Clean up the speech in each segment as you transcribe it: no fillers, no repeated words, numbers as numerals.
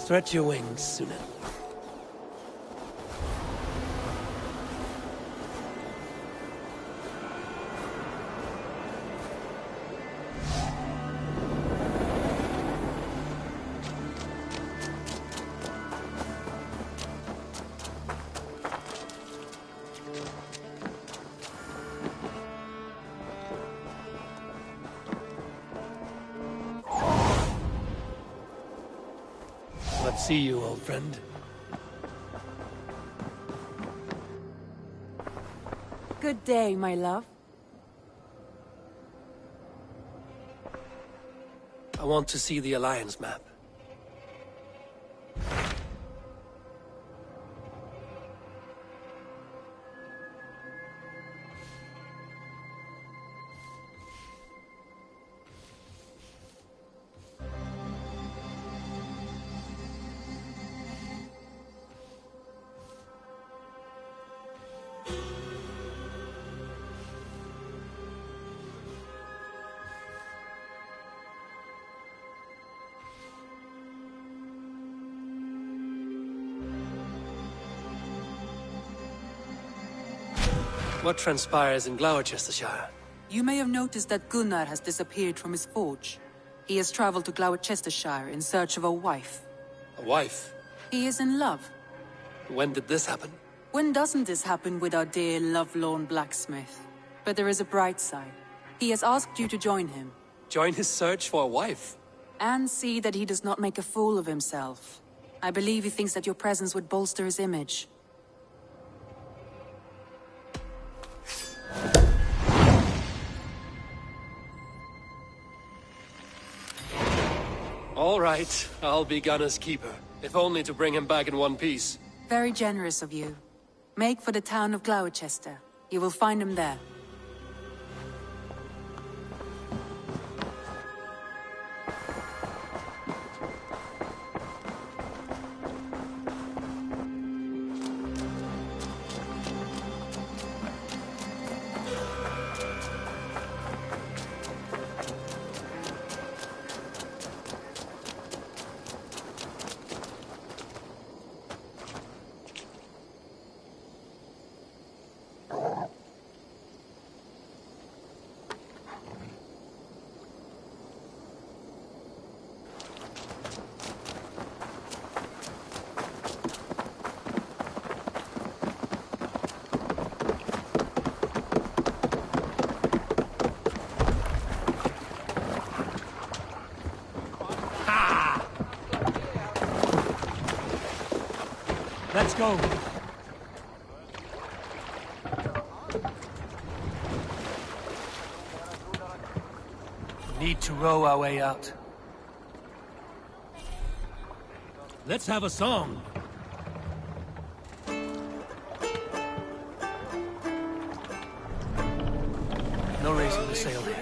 Stretch your wings, Suna. Let's see you, old friend. Good day, my love. I want to see the Alliance map. What transpires in Gloucestershire? You may have noticed that Gunnar has disappeared from his forge. He has traveled to Gloucestershire in search of a wife. A wife? He is in love. When did this happen? When doesn't this happen with our dear lovelorn blacksmith? But there is a bright side. He has asked you to join him. Join his search for a wife? And see that he does not make a fool of himself. I believe he thinks that your presence would bolster his image. All right, I'll be Gunner's keeper, if only to bring him back in one piece. Very generous of you. Make for the town of Gloucester. You will find him there. Let's go. Need to row our way out. Let's have a song. No raising the sail here.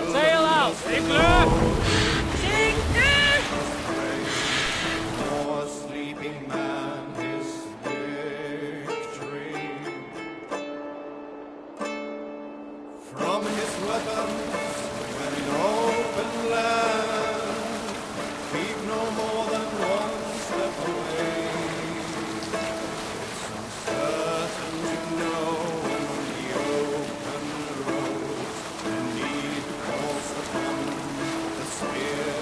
Sail out, Singler! For a sleeping man is victory. From his weapons, when in open land, keep no more than one step away. It's uncertain to know when on the open road the need calls upon the spear.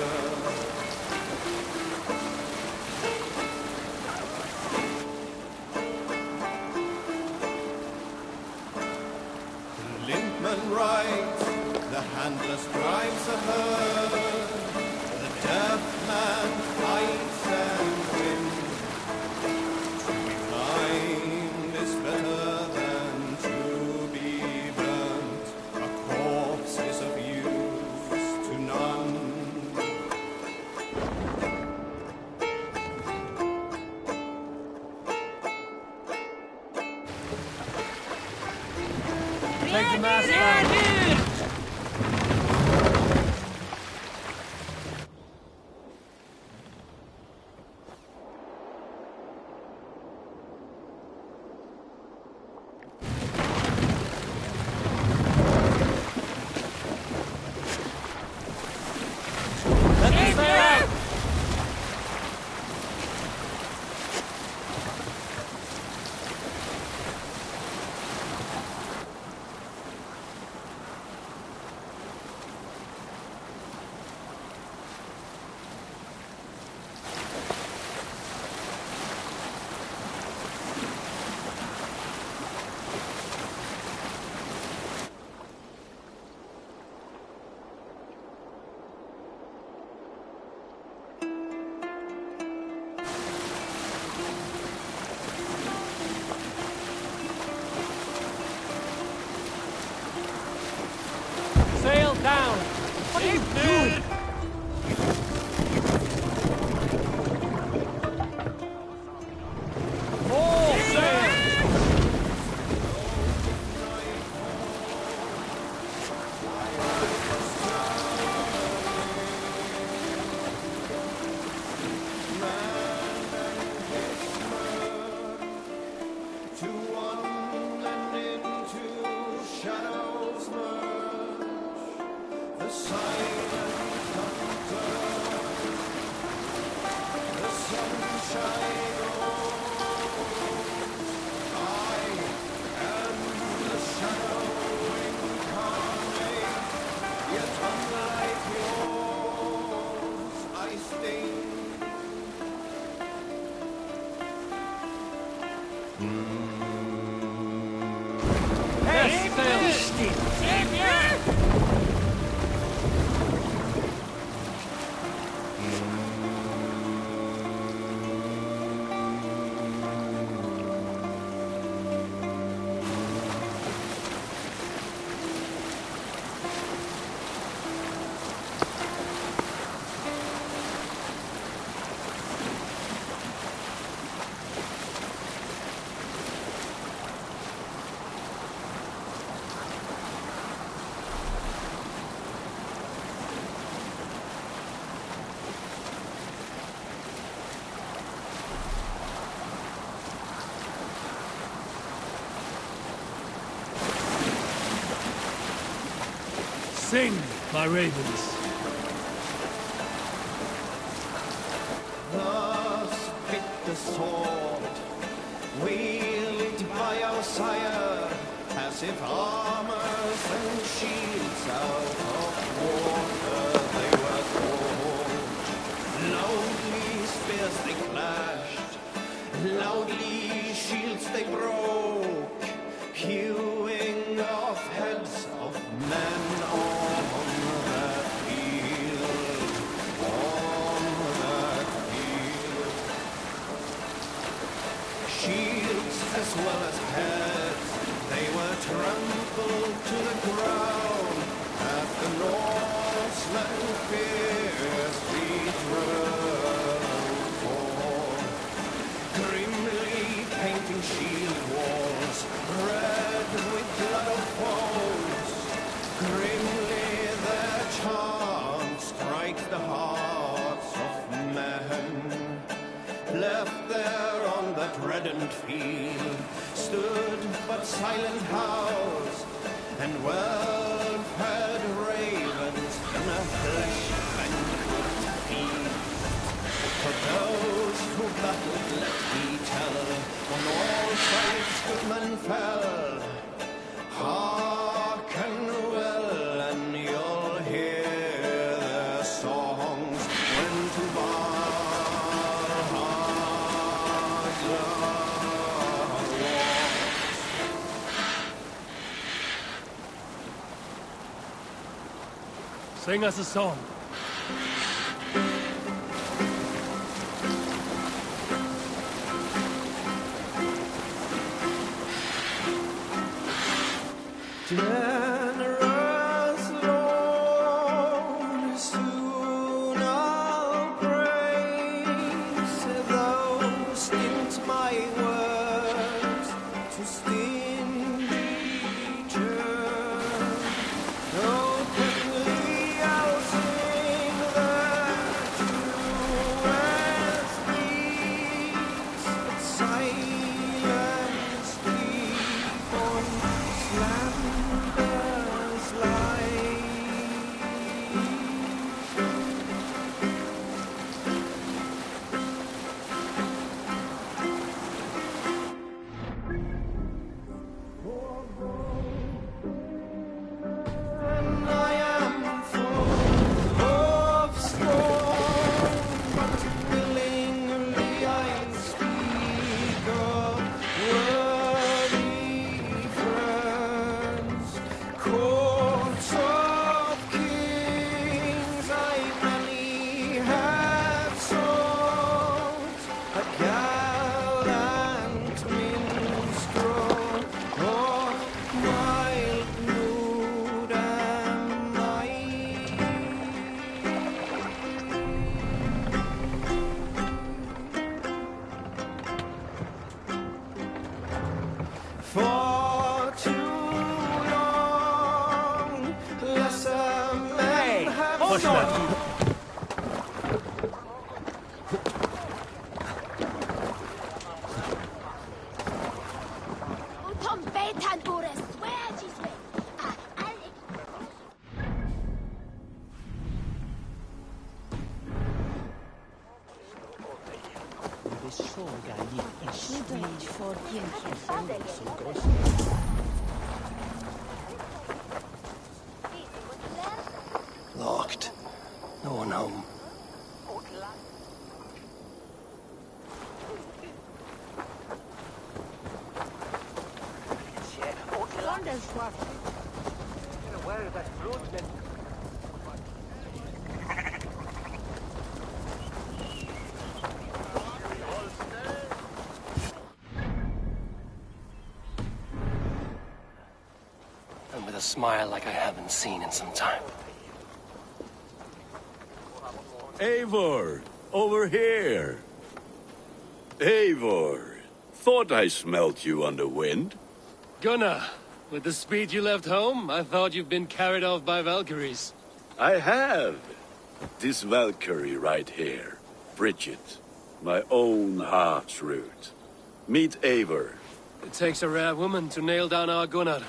The linkman rides, the handler strives a herd, the deaf man fights and wins. To be blind is better than to be burnt. A corpse is of use to none. Take the mast down. To one and into shadows merge, the silent thunder, the sunshine goes. I am the shadow incarnate, yet unlike yours, I sting. Sing, my ravens. Thus bit the sword, wielded by our sire, as if armors and shields out of water they were forged. Loudly spears they clashed, loudly shields they broke, hewing off heads of men on that field, on that field. Shields as well as heads, they were trampled to the ground at the Norsemen fiercely drove for. Grimly painting shield walls, red with blood of foes. Grimly their chant strikes the hearts of men. Left there on that reddened field stood but silent house, and well-fed ravens in a flesh-banquet feast. For those who battled, let me tell, on all sides good men fell. Hearken well, and you'll hear their songs when to Valhalla walks. Sing us a song. Generous Lord, soon I'll praise those stint my words to stingy church. Openly I'll sing Locked. No one home. And with a smile like I haven't seen in some time. Eivor, over here. Eivor, thought I smelt you on the wind. Gunnar, with the speed you left home, I thought you've been carried off by Valkyries. I have. This Valkyrie right here, Bridget, my own heart's root. Meet Eivor. It takes a rare woman to nail down our Gunnar.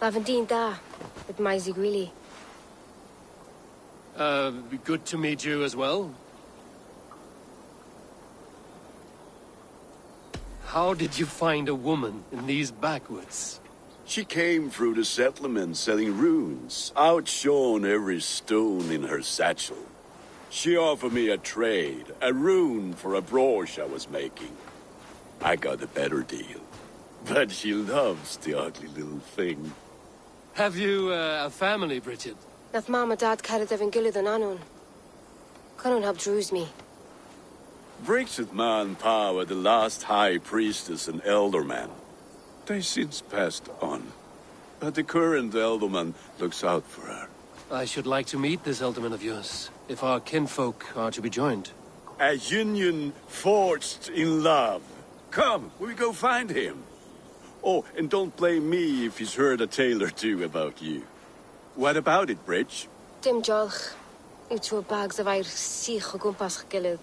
Lavandine da, with my Zigrili. Good to meet you as well. How did you find a woman in these backwoods? She came through the settlement selling runes, outshone every stone in her satchel. She offered me a trade, a rune for a brooch I was making. I got a better deal. But she loves the ugly little thing. Have you a family, Bridget? Nath mom and dad carried Evan Gillid and Anun. Couldn't help drews me. Bridget Man Pa the last high priestess and elderman. They since passed on. But the current elderman looks out for her. I should like to meet this elderman of yours, if our kinfolk are to be joined. A union forged in love. Come, we go find him. Oh, and don't blame me if he's heard a tale or two about you. What about it, Bridge? Dim jolch. You two bags of air sich o gwmpas Gillid.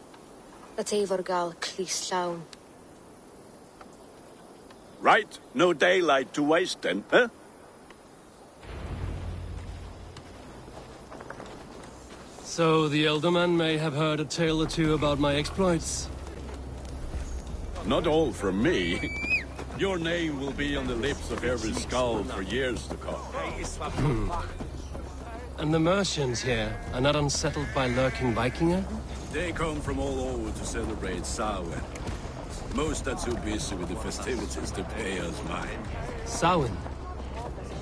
Let Eivor gal clis llawn. Right, no daylight to waste then, huh? So the elderman may have heard a tale or two about my exploits. Not all from me. Your name will be on the lips of every skull for years to come. And the merchants here are not unsettled by lurking Vikinger? They come from all over to celebrate Samhain. Most are too busy with the festivities to pay us mind. Samhain?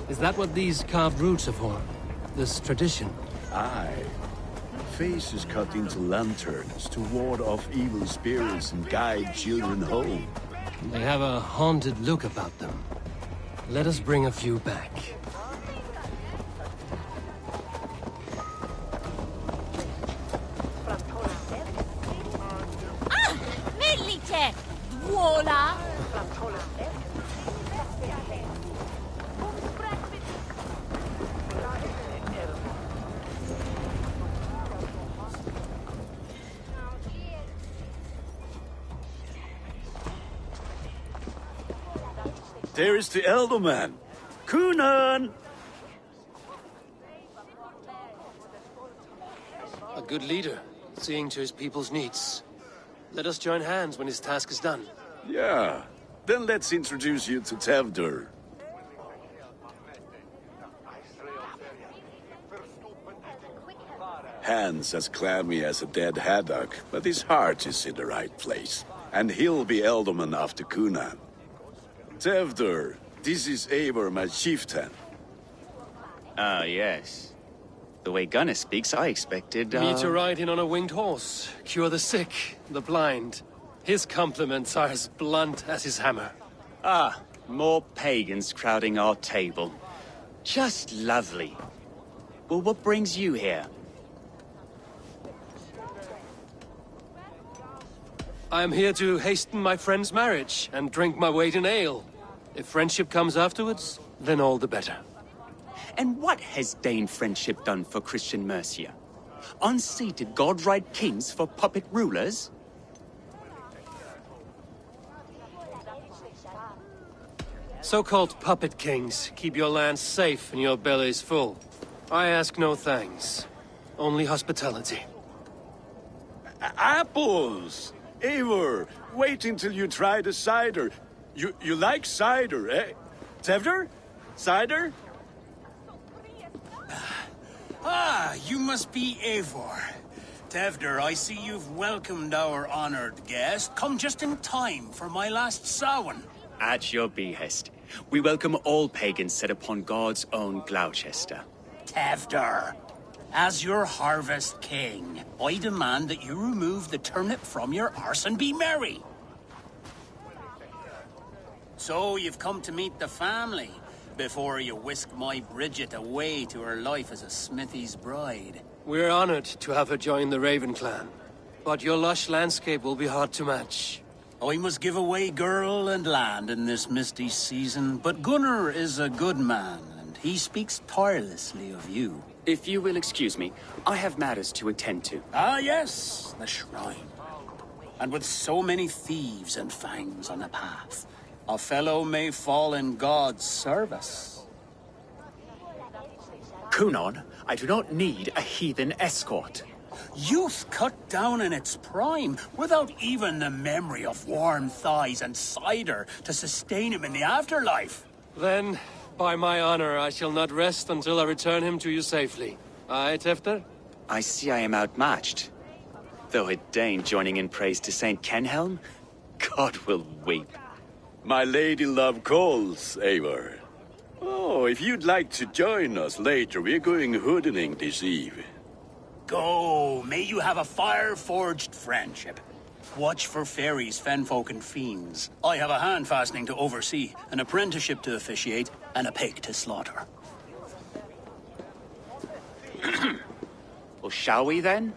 Is that what these carved roots are for? This tradition? Aye. Faces cut into lanterns to ward off evil spirits and guide children home. They have a haunted look about them. Let us bring a few back. Milite! Dwola! There is the elderman. Kunan! A good leader, seeing to his people's needs. Let us join hands when his task is done. Yeah. Then let's introduce you to Tevdur. Hans as clammy as a dead haddock, but his heart is in the right place. And he'll be elderman after Kunan. Tevdur, this is Eivor, my chieftain. Ah, yes. The way Gunnar speaks, I expected, Me to ride in on a winged horse, cure the sick, the blind. His compliments are as blunt as his hammer. Ah, more pagans crowding our table. Just lovely. Well, what brings you here? I am here to hasten my friend's marriage and drink my weight in ale. If friendship comes afterwards, then all the better. And what has Dane friendship done for Christian Mercia? Unseated god-right kings for puppet rulers? So-called puppet kings keep your lands safe and your bellies full. I ask no thanks. Only hospitality. Apples! Eivor, wait until you try the cider. You like cider, eh? Tevder? Cider? Ah, you must be Eivor. Tevder, I see you've welcomed our honored guest. Come just in time for my last Samhain. At your behest. We welcome all pagans set upon God's own Gloucester. Tevder, as your harvest king, I demand that you remove the turnip from your arse and be merry. So you've come to meet the family before you whisk my Bridget away to her life as a smithy's bride. We're honored to have her join the Raven clan. But your lush landscape will be hard to match. I must give away girl and land in this misty season, but Gunnar is a good man, and he speaks tirelessly of you. If you will excuse me, I have matters to attend to. Ah, yes, the shrine. And with so many thieves and fangs on the path, a fellow may fall in God's service. Kunon, I do not need a heathen escort. Youth cut down in its prime, without even the memory of warm thighs and cider to sustain him in the afterlife. Then, by my honor, I shall not rest until I return him to you safely. Aye, Tefter? I see I am outmatched. Though a Dane joining in praise to Saint Kenhelm, God will weep. My lady love calls, Eivor. Oh, if you'd like to join us later, we're going hoodening this eve. Go, may you have a fire-forged friendship. Watch for fairies, fenfolk, and fiends. I have a hand fastening to oversee, an apprenticeship to officiate, and a pig to slaughter. Well, shall we then?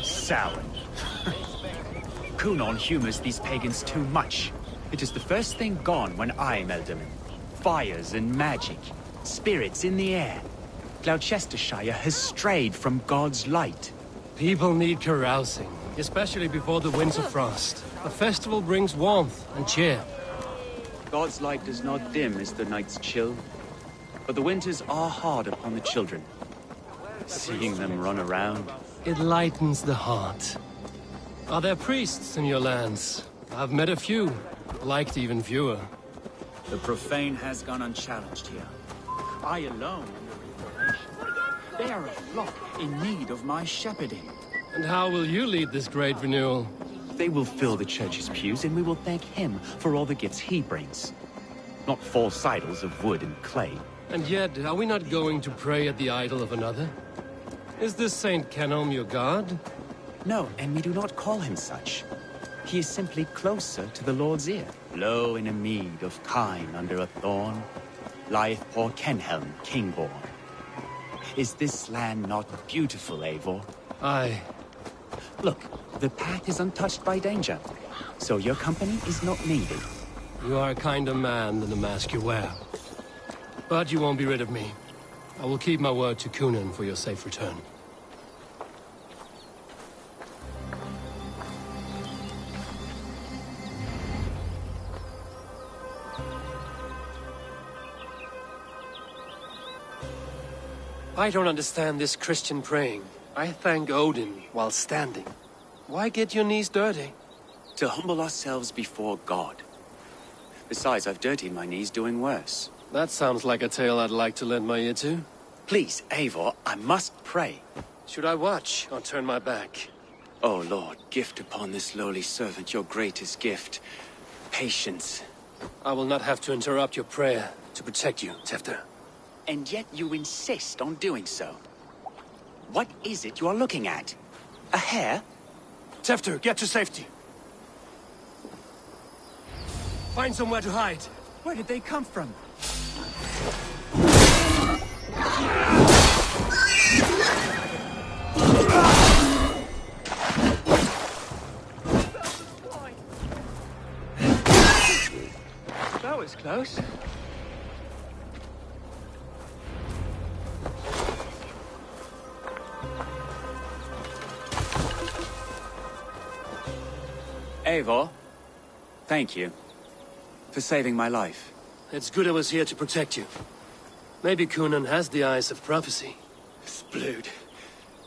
Samhain. Kunon humors these pagans too much. It is the first thing gone when I am Elderman. Fires and magic, spirits in the air. Gloucestershire has strayed from God's light. People need carousing, especially before the winter frost. A festival brings warmth and cheer. God's light does not dim as the nights chill, but the winters are hard upon the children. Seeing them run around, It lightens the heart. Are there priests in your lands? I've met a few, liked even fewer. The profane has gone unchallenged here. I alone am the restoration. They are a flock in need of my shepherding. And how will you lead this great renewal? They will fill the church's pews, and we will thank him for all the gifts he brings. Not false idols of wood and clay. And yet, are we not going to pray at the idol of another? Is this Saint Kenelm your god? No, and we do not call him such. He is simply closer to the Lord's ear. Low in a mead of kine under a thorn, lieth poor Kenhelm, kingborn. Is this land not beautiful, Eivor? Aye. Look, the path is untouched by danger, so your company is not needed. You are a kinder man than the mask you wear. But you won't be rid of me. I will keep my word to Kunan for your safe return. I don't understand this Christian praying. I thank Odin while standing. Why get your knees dirty? to humble ourselves before God. Besides, I've dirtied my knees doing worse. That sounds like a tale I'd like to lend my ear to. Please, Eivor, I must pray. Should I watch or turn my back? Oh, Lord, gift upon this lowly servant your greatest gift. Patience. I will not have to interrupt your prayer to protect you, Tefter. And yet you insist on doing so. What is it you are looking at? A hare? Tefter, get to safety. Find somewhere to hide. Where did they come from? was close. Eivor, thank you for saving my life. It's good I was here to protect you. Maybe Cunan has the eyes of prophecy. Splood,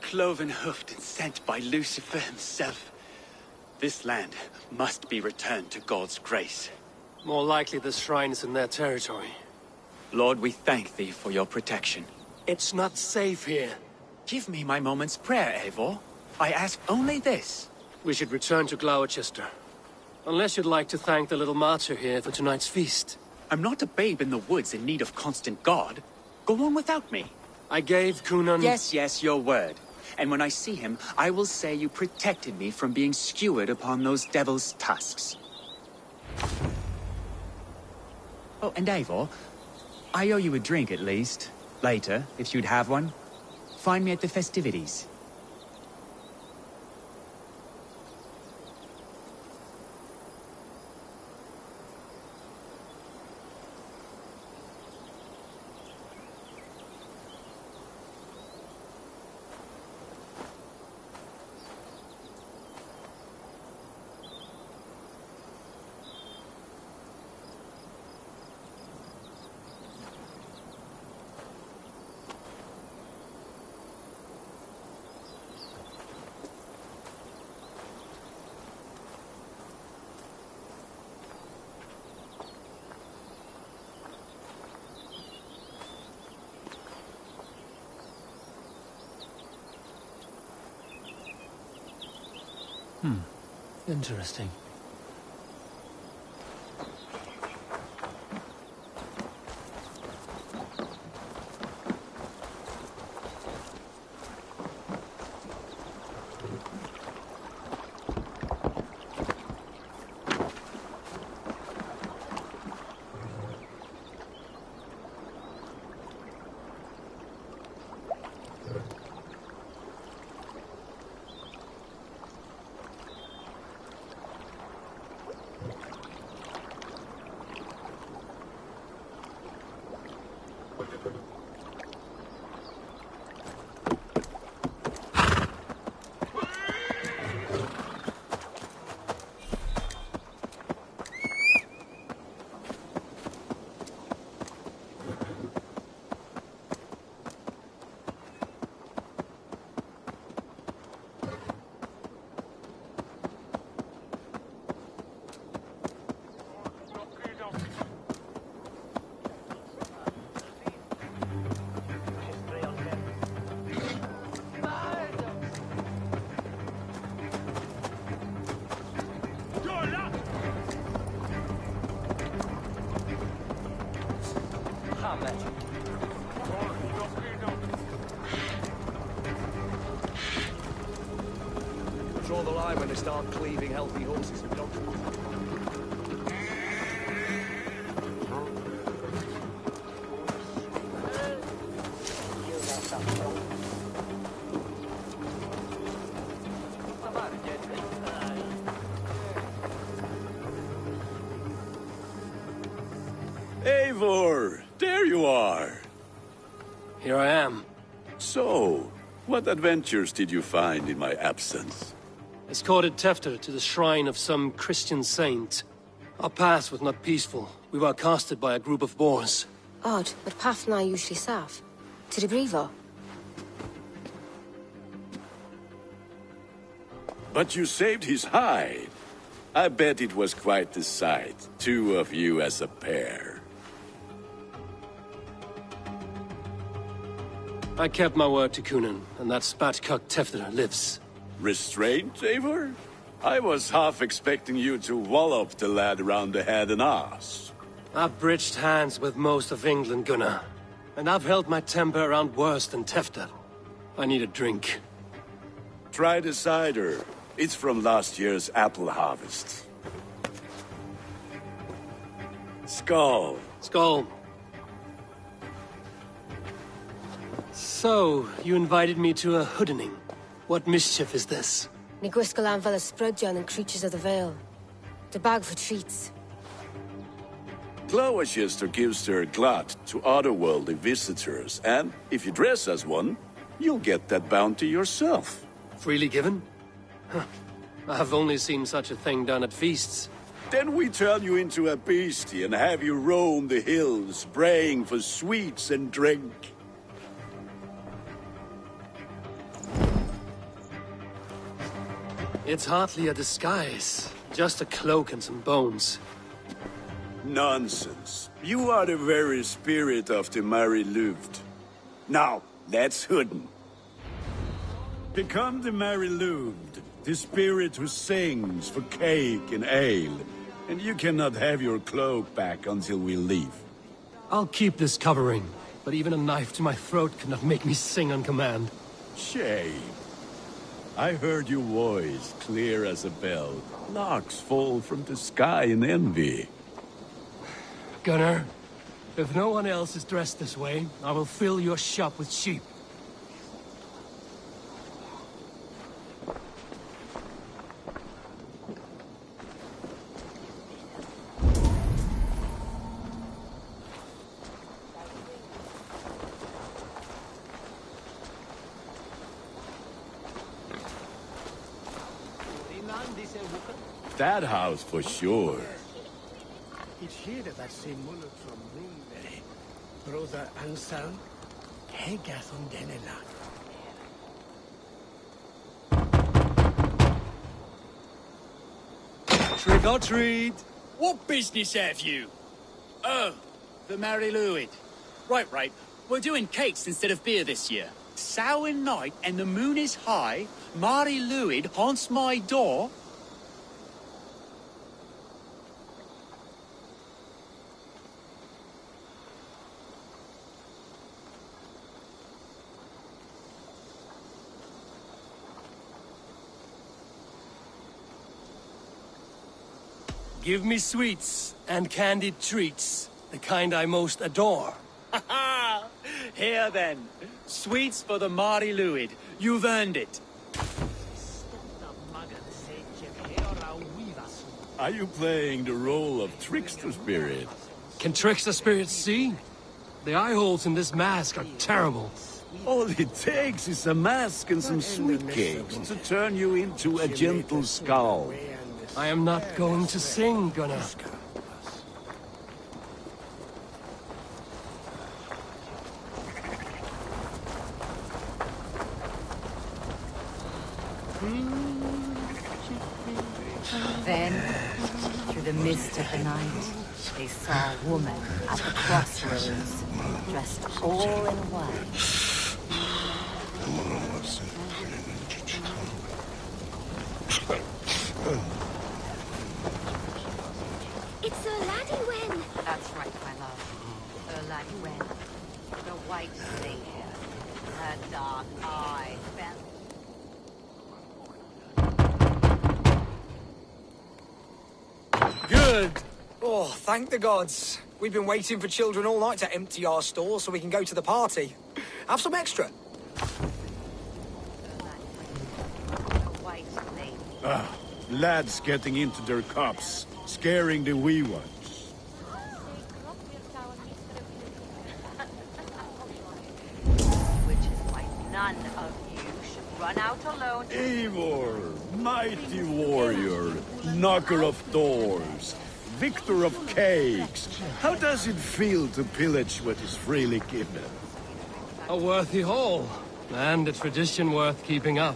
cloven-hoofed and sent by Lucifer himself. This land must be returned to God's grace. More likely the shrine is in their territory. Lord, we thank thee for your protection. It's not safe here. Give me my moment's prayer, Eivor. I ask only this. We should return to Gloucester. Unless you'd like to thank the little martyr here for tonight's feast. I'm not a babe in the woods in need of constant guard. Go on without me. I gave Cunan... Yes, your word. And when I see him, I will say you protected me from being skewered upon those devil's tusks. Oh, and Eivor, I owe you a drink at least. Later, if you'd have one. Find me at the festivities. Interesting. Draw the line when they start cleaving healthy horses and dogs. Eivor, there you are. Here I am. So, what adventures did you find in my absence? Escorted Tefter to the shrine of some Christian saint. Our path was not peaceful. We were accosted by a group of boars. Odd, but path na usually safe. To the Grievo. But you saved his hide. I bet it was quite the sight, two of you as a pair. I kept my word to Cunan, and that spatcock Tefter lives. Restraint, Eivor? I was half expecting you to wallop the lad around the head and ass. I've bridged hands with most of England, Gunnar. And I've held my temper around worse than Tefter. I need a drink. Try the cider. It's from last year's apple harvest. Skull. Skull. So, you invited me to a hoodening. What mischief is this? Ni gwisgalan fel y Sprydjon and Creatures of the Vale. The bag for treats. Gloucester gives their glut to otherworldly visitors, and if you dress as one, you'll get that bounty yourself. Freely given? Huh. I've only seen such a thing done at feasts. Then we turn you into a beastie and have you roam the hills, braying for sweets and drink. It's hardly a disguise. Just a cloak and some bones. Nonsense. You are the very spirit of the Mari-Luved. Now, let's hoodin. Become the Mari-Luved, the spirit who sings for cake and ale. And you cannot have your cloak back until we leave. I'll keep this covering, but even a knife to my throat cannot make me sing on command. Shame. I heard your voice clear as a bell. Larks fall from the sky in envy. Gunnar, if no one else is dressed this way, I will fill your shop with sheep. That house for sure. It's here that same mullet from Roonberry. Brother Anselm, Hegath on Denela. Trick or treat! What business have you? Oh, the Mari-Luved. Right. We're doing cakes instead of beer this year. Sour night and the moon is high. Mari-Luved haunts my door. Give me sweets and candied treats, the kind I most adore. Here then, sweets for the Mari-Luved. You've earned it. Are you playing the role of trickster spirit? Can trickster spirits see? The eye holes in this mask are terrible. All it takes is a mask and some sweet cakes to turn you into a gentle skull. I am not going to sing, Gunnar. Then, through the mist of the night, they saw a woman at the crossroads, dressed all in white. It's Sir Laddie Wen. That's right, my love. Sir Laddie Wen, the White Savior. Her dark eye fell. Good! Oh, thank the gods. We've been waiting for children all night to empty our stores so we can go to the party. Have some extra. Lads getting into their cups, scaring the wee ones. Which is why none of you should run out alone. Eivor, mighty warrior, knocker of doors, victor of cakes. How does it feel to pillage what is freely given? A worthy haul, and a tradition worth keeping up.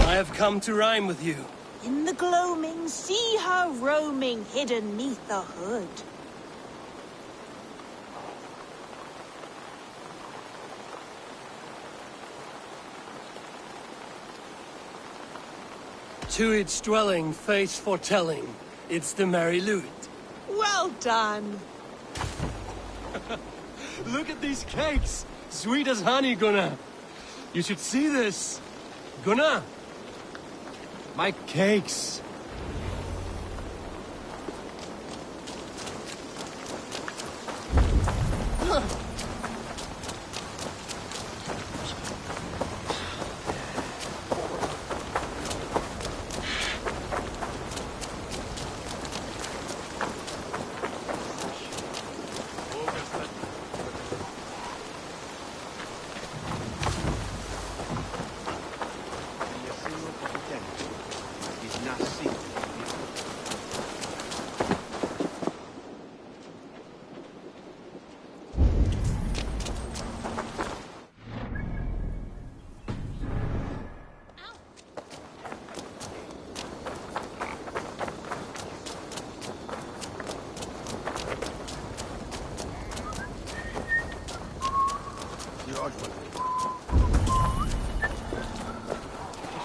I have come to rhyme with you. In the gloaming, see her roaming, hidden neath the hood. To its dwelling, fate foretelling. It's the Mary Louis. Well done. Look at these cakes! Sweet as honey, Gunnar. You should see this. Gunnar! My cakes.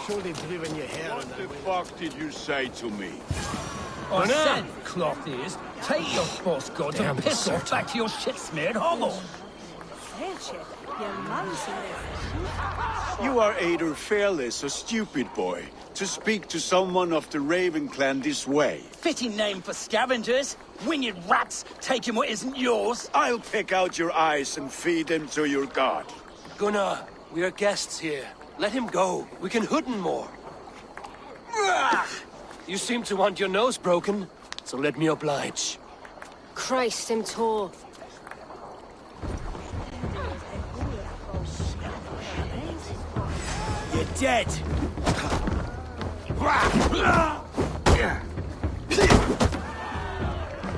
Surely driven your hair What on the that. fuck did you say to me? I said, cloth ears, take your sports goods and piss off back to your shit-smeared hovel. You are either fearless or stupid, boy, to speak to someone of the Raven clan this way. Fitting name for scavengers. Winged rats taking what isn't yours. I'll pick out your eyes and feed them to your god. Gunnar, we are guests here. Let him go. We can hood him more. You seem to want your nose broken, so let me oblige. Christ, him tall. You're dead.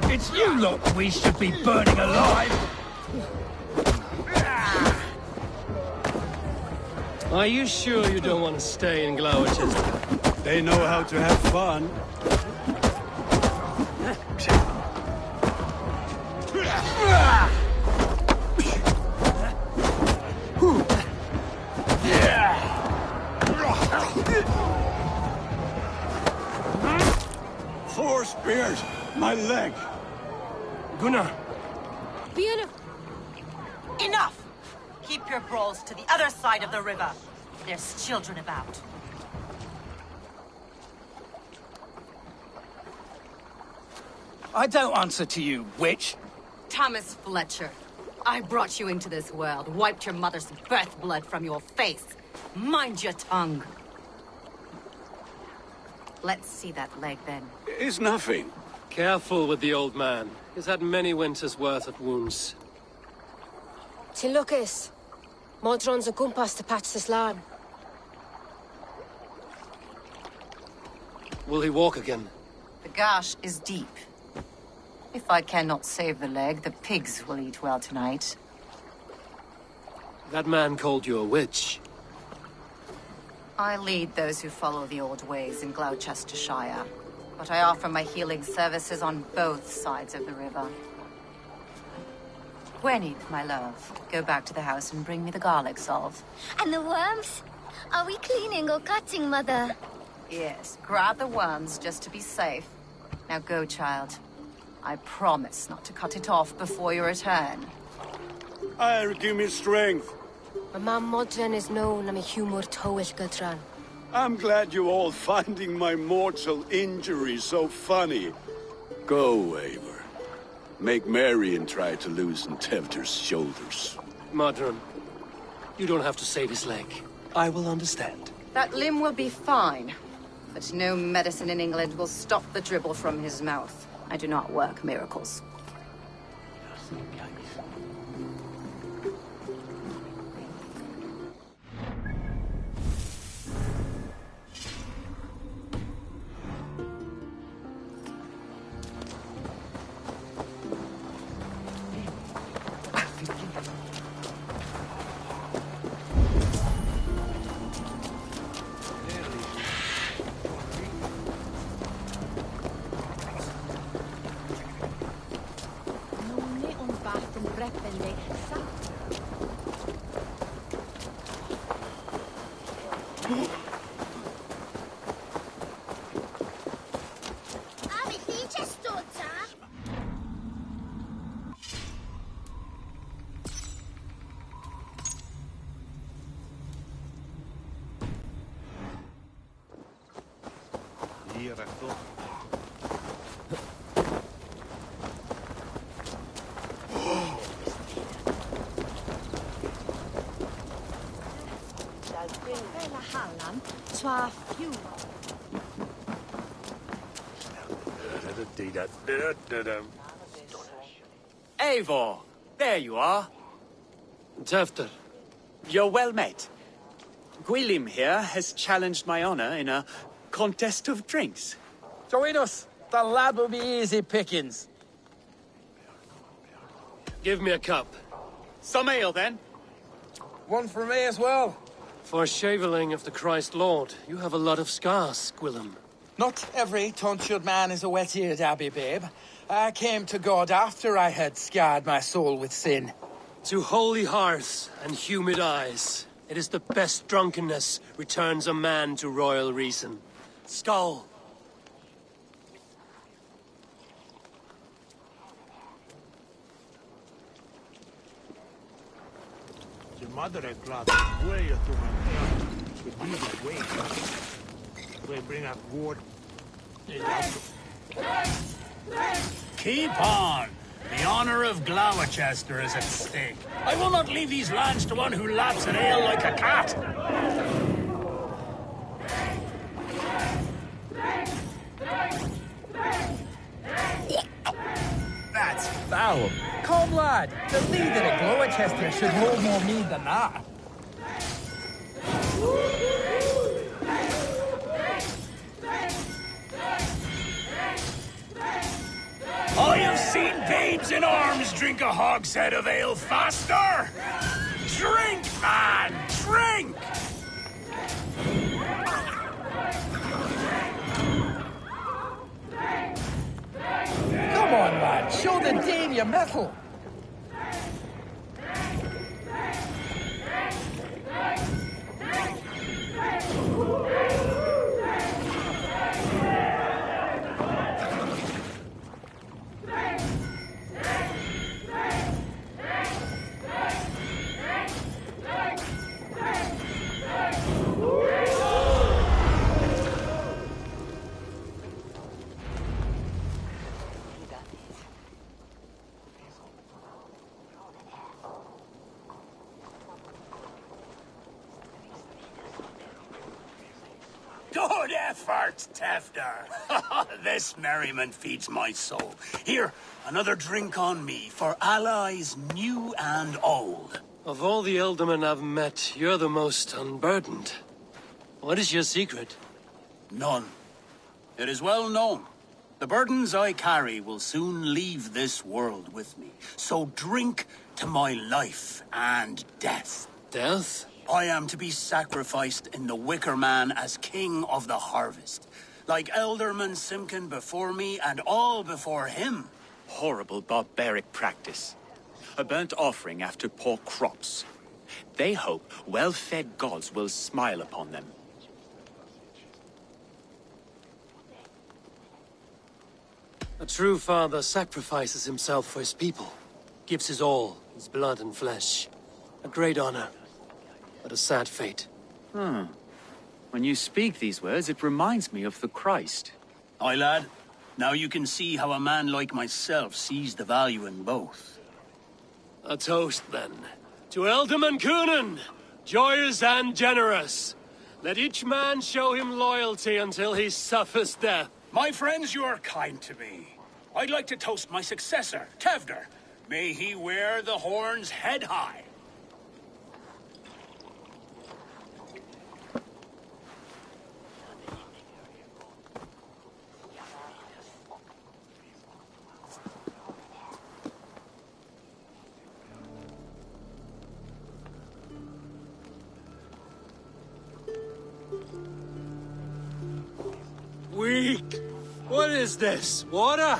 It's you lot we should be burning alive. Are you sure you don't want to stay in Gloucester? They know how to have fun. Four spears! My leg! Gunnar! Enough! Keep your brawls to the other side of the river. There's children about. I don't answer to you, witch. Thomas Fletcher, I brought you into this world, wiped your mother's birth blood from your face. Mind your tongue. Let's see that leg, then. It's nothing. Careful with the old man. He's had many winters' worth of wounds. Till Lucas. Modron's a gumpas to patch this land. Will he walk again? The gash is deep. If I cannot save the leg, the pigs will eat well tonight. That man called you a witch. I lead those who follow the old ways in Gloucestershire, but I offer my healing services on both sides of the river. Gwenny, my love, go back to the house and bring me the garlic salve. And the worms? Are we cleaning or cutting, Mother? Yes, grab the worms just to be safe. Now go, child. I promise not to cut it off before your return. I'll give me strength. My mam Modron is known am a humor towish gudran. I'm glad you all finding my mortal injury so funny. Go, Eivor. Make merry and try to loosen Tevder's shoulders. Modron, you don't have to save his leg. I will understand. That limb will be fine, but no medicine in England will stop the dribble from his mouth. I do not work miracles. Eivor, there you are. Tefter. You're well met. Gwilym here has challenged my honor in a contest of drinks. Join us. The lad will be easy pickings. Give me a cup. Some ale, then. One for me as well. For shaveling of the Christ Lord, you have a lot of scars, Gwilym. Not every tonsured man is a wet-eared abbey, babe. I came to God after I had scarred my soul with sin. To holy hearths and humid eyes, it is the best drunkenness returns a man to royal reason. Skull. Your mother had glad way to my way. We bring up wood. Keep on! The honor of Gloucester is at stake. I will not leave these lands to one who laps at ale like a cat. That's foul. Come, lad. The leader at Gloucester should hold more mead than that. I have seen babes in arms drink a hogshead of ale faster! Drink, man! Drink! Come on, lad. Show the dame your mettle. Good effort, Tefter. This merriment feeds my soul. Here, another drink on me for allies new and old. Of all the ealdormen I've met, you're the most unburdened. What is your secret? None. It is well known. The burdens I carry will soon leave this world with me. So drink to my life and death. Death? I am to be sacrificed in the Wicker Man as king of the harvest. Like Elderman Simkin before me and all before him. Horrible barbaric practice. A burnt offering after poor crops. They hope well-fed gods will smile upon them. A true father sacrifices himself for his people. Gives his all, his blood and flesh. A great honor, but a sad fate. When you speak these words, it reminds me of the Christ. Aye, lad. Now you can see how a man like myself sees the value in both. A toast, then. To Ealdorman Coonan, joyous and generous. Let each man show him loyalty until he suffers death. My friends, you are kind to me. I'd like to toast my successor, Tevder. May he wear the horns head high. Weak. What is this? Water?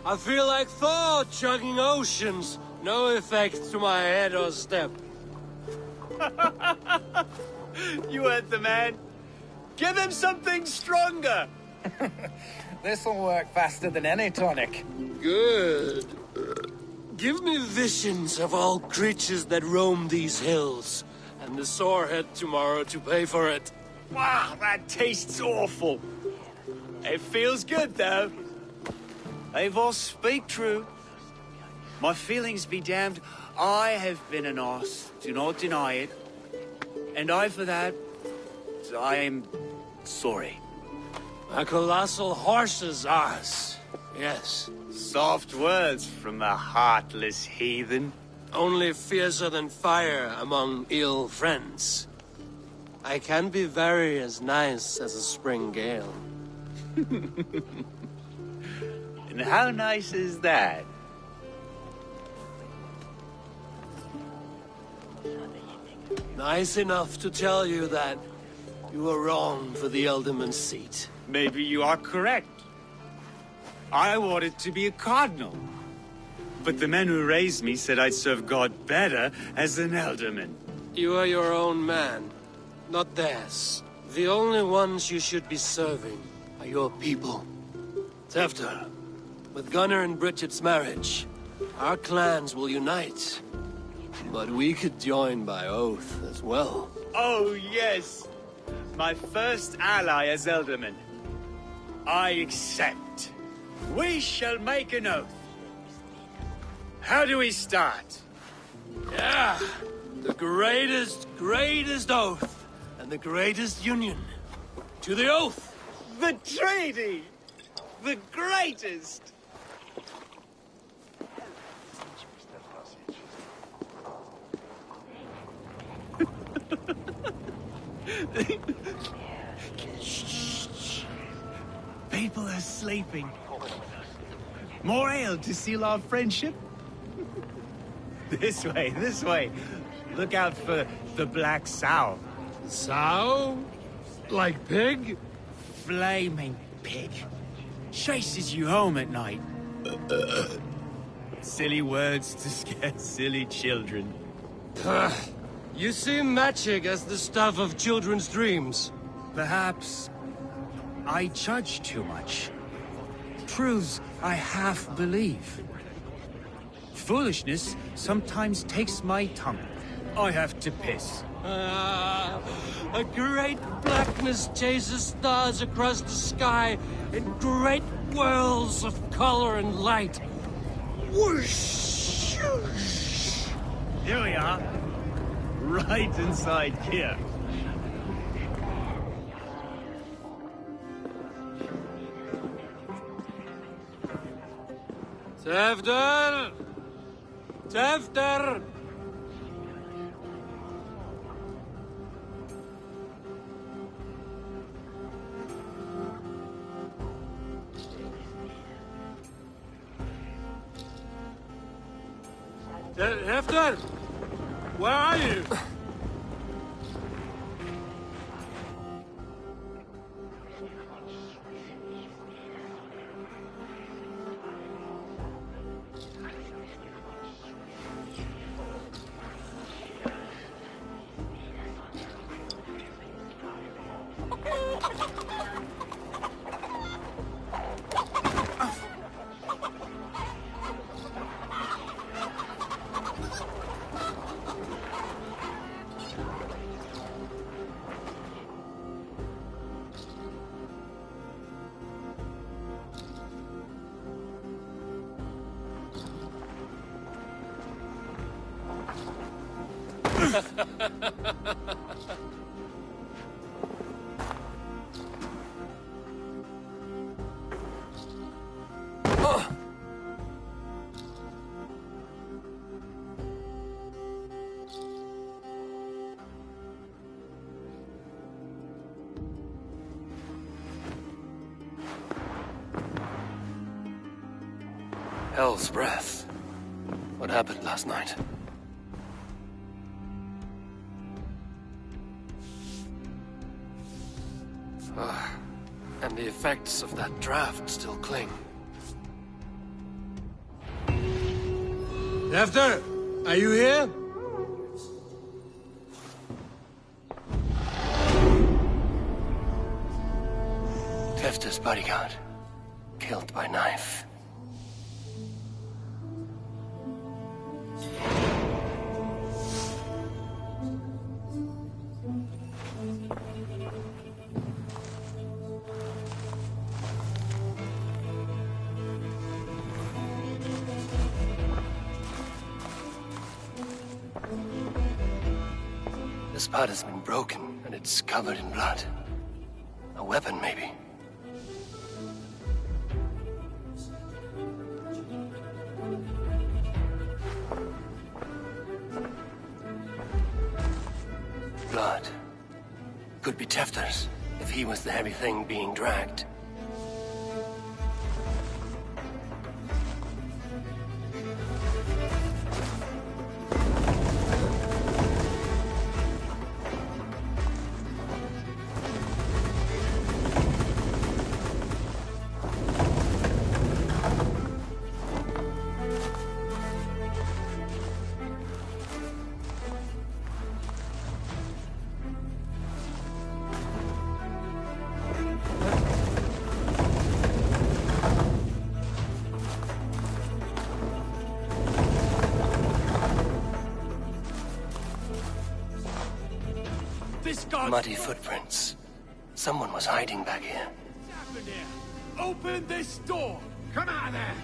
I feel like Thor chugging oceans. No effect to my head or step. You heard the man. Give him something stronger. This'll work faster than any tonic. Good. Give me visions of all creatures that roam these hills, and the sore head tomorrow to pay for it. Wow, that tastes awful. It feels good, though. Eivor, speak true. My feelings be damned. I have been an ass. Do not deny it. And I, for that, I am sorry. A colossal horse's ass. Yes. Soft words from a heartless heathen. Only fiercer than fire among ill friends. I can be very as nice as a spring gale. And how nice is that? Nice enough to tell you that you were wrong for the Elderman's seat. Maybe you are correct. I wanted to be a cardinal. But the men who raised me said I'd serve God better as an Elderman. You are your own man, not theirs. The only ones you should be serving are your people. Tefter, with Gunnar and Bridget's marriage, our clans will unite. But we could join by oath as well. Oh, yes. My first ally as Elderman. I accept. We shall make an oath. How do we start? Yeah, the greatest oath, and the greatest union. To the oath! The treaty! The greatest! Shh. People are sleeping. More ale to seal our friendship? This way. Look out for the black sow. Sow? Like pig? Flaming pig. Chases you home at night. Silly words to scare silly children. You see magic as the stuff of children's dreams. Perhaps I judge too much. Truths I half believe. Foolishness sometimes takes my tongue. I have to piss. A great blackness chases stars across the sky in great whirls of color and light. Whoosh! Here we are. Right inside here. Tefter! Tefter! Hefter! Where are you? Hell's breath. What happened last night? And the effects of that draft still cling. Tefter, are you here? Tefter's bodyguard, killed by knife. spud has been broken, and it's covered in blood. A weapon, maybe. Blood. Could be Tefter's, if he was the heavy thing being dragged. Muddy footprints. Someone was hiding back here. What's happened here? Open this door! Come out of there!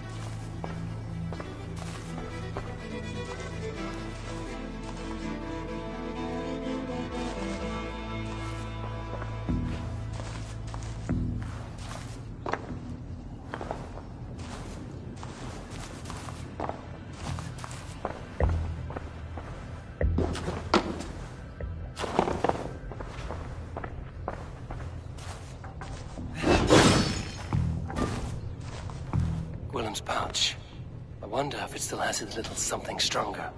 Willem's pouch. I wonder if it still has its little something stronger.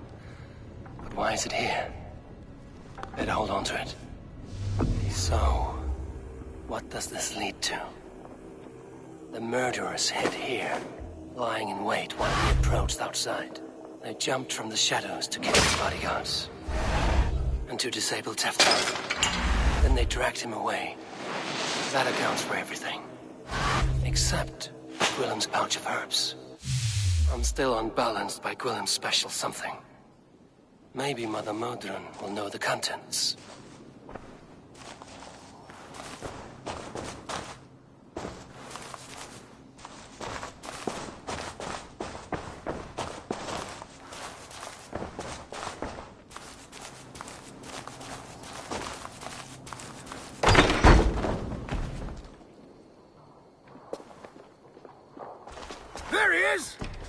But why is it here? Better hold on to it. So, what does this lead to? The murderers hid here, lying in wait while we approached outside. They jumped from the shadows to kill his bodyguards. And to disable Tefter. Then they dragged him away. That accounts for everything. Except Gwillem's pouch of herbs. I'm still unbalanced by Gwillem's special something. Maybe Mother Modron will know the contents.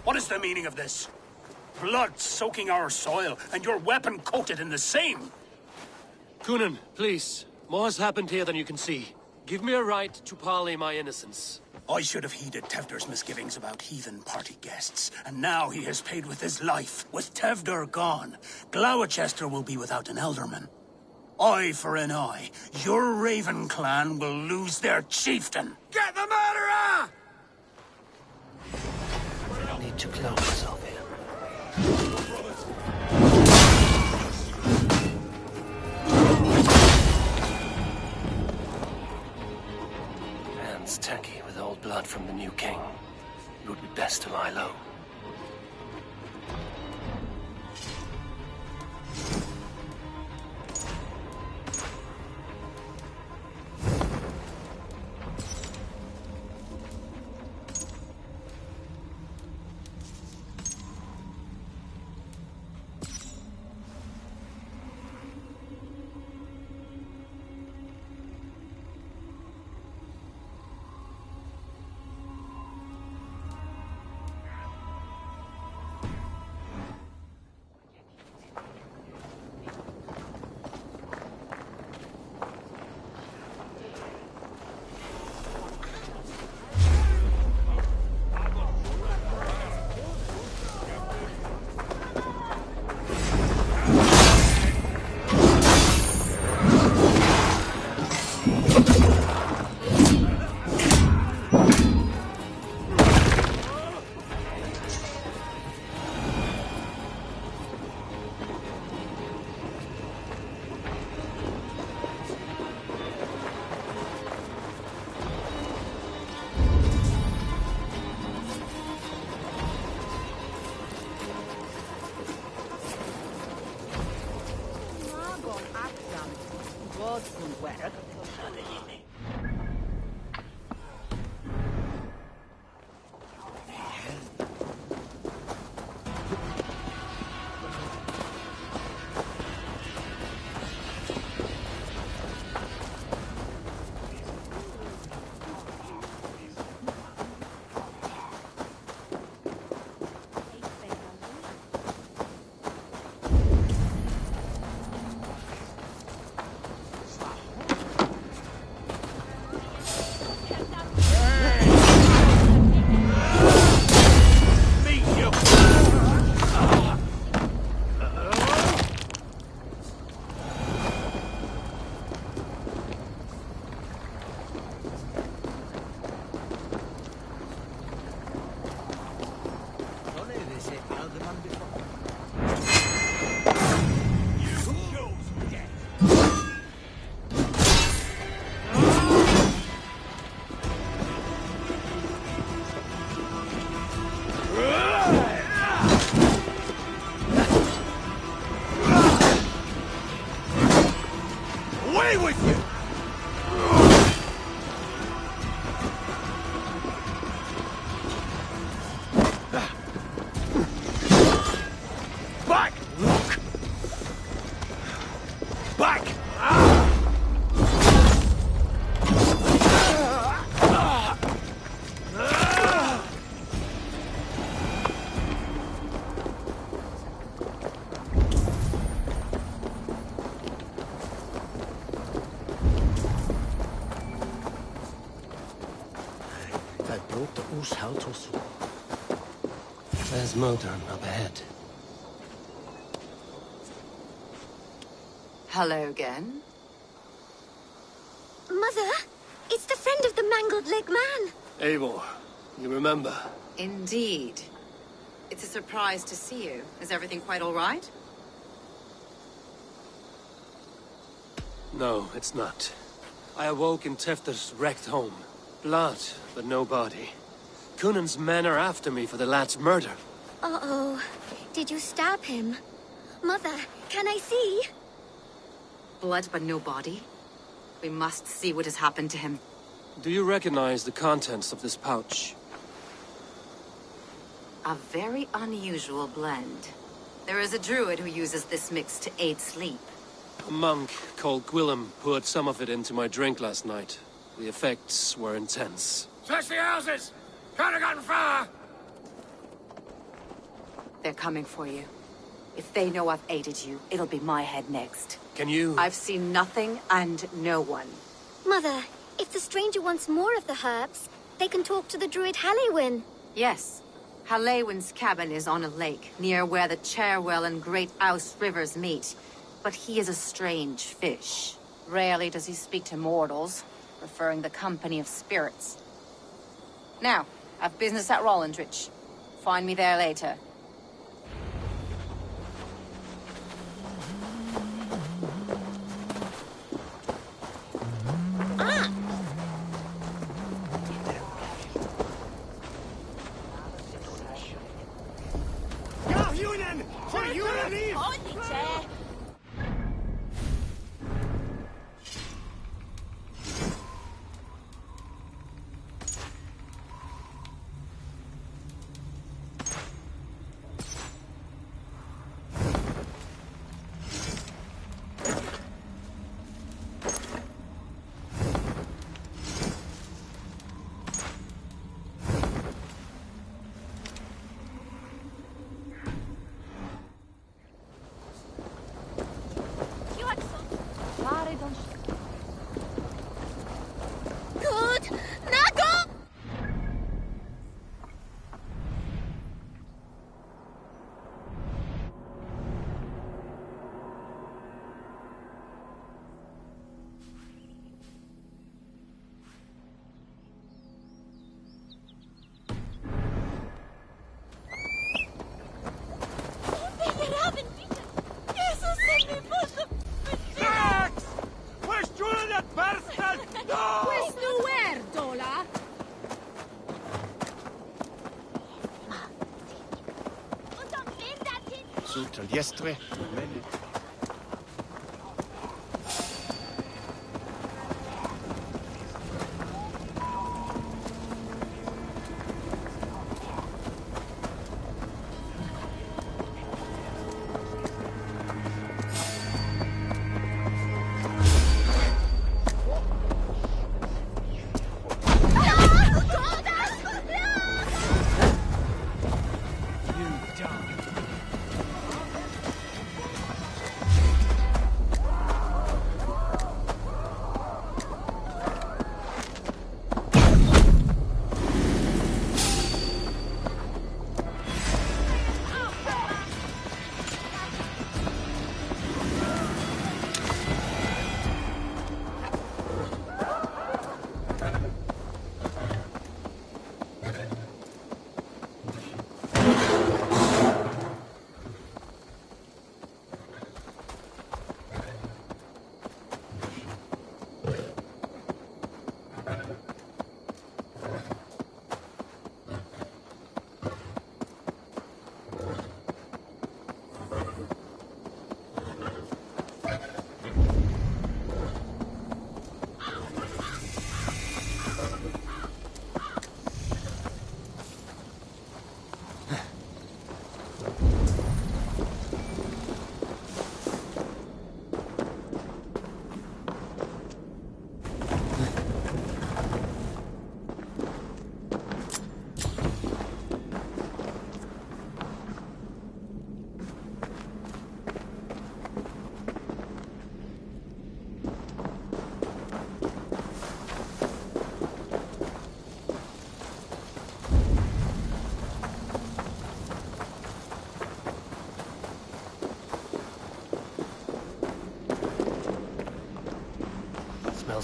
What is the meaning of this? Blood soaking our soil, and your weapon coated in the same! Kunin, please. More has happened here than you can see. Give me a right to parley my innocence. I should have heeded Tevder's misgivings about heathen party guests, and now he has paid with his life. With Tevder gone, Gloucester will be without an elderman. Eye for an eye. Your Raven clan will lose their chieftain. Get the murderer! Need to close myself here. Hands tacky with old blood from the new king. It would be best to lie low. Back! Look! Back! There's Modern up ahead. Hello again. Mother, it's the friend of the mangled leg man. Eivor, you remember? Indeed. It's a surprise to see you. Is everything quite all right? No, it's not. I awoke in Tefter's wrecked home. Blood, but no body. Cunan's men are after me for the lad's murder. Uh-oh. Did you stab him? Mother, can I see? Blood but no body? We must see what has happened to him. Do you recognize the contents of this pouch? A very unusual blend. There is a druid who uses this mix to aid sleep. A monk called Gwillem poured some of it into my drink last night. The effects were intense. Search the houses! Can't have gotten far! They're coming for you. If they know I've aided you, it'll be my head next. Can you... I've seen nothing and no one. Mother, if the stranger wants more of the herbs, they can talk to the druid Halewyn. Yes. Halewyn's cabin is on a lake, near where the Cherwell and Great Ouse rivers meet. But he is a strange fish. Rarely does he speak to mortals, preferring the company of spirits. Now, I've business at Rollindrich. Find me there later. Good! Nago! Max! Where's that bastard? No! Questo where, Dola? Sul diestre.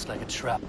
looks like a trap.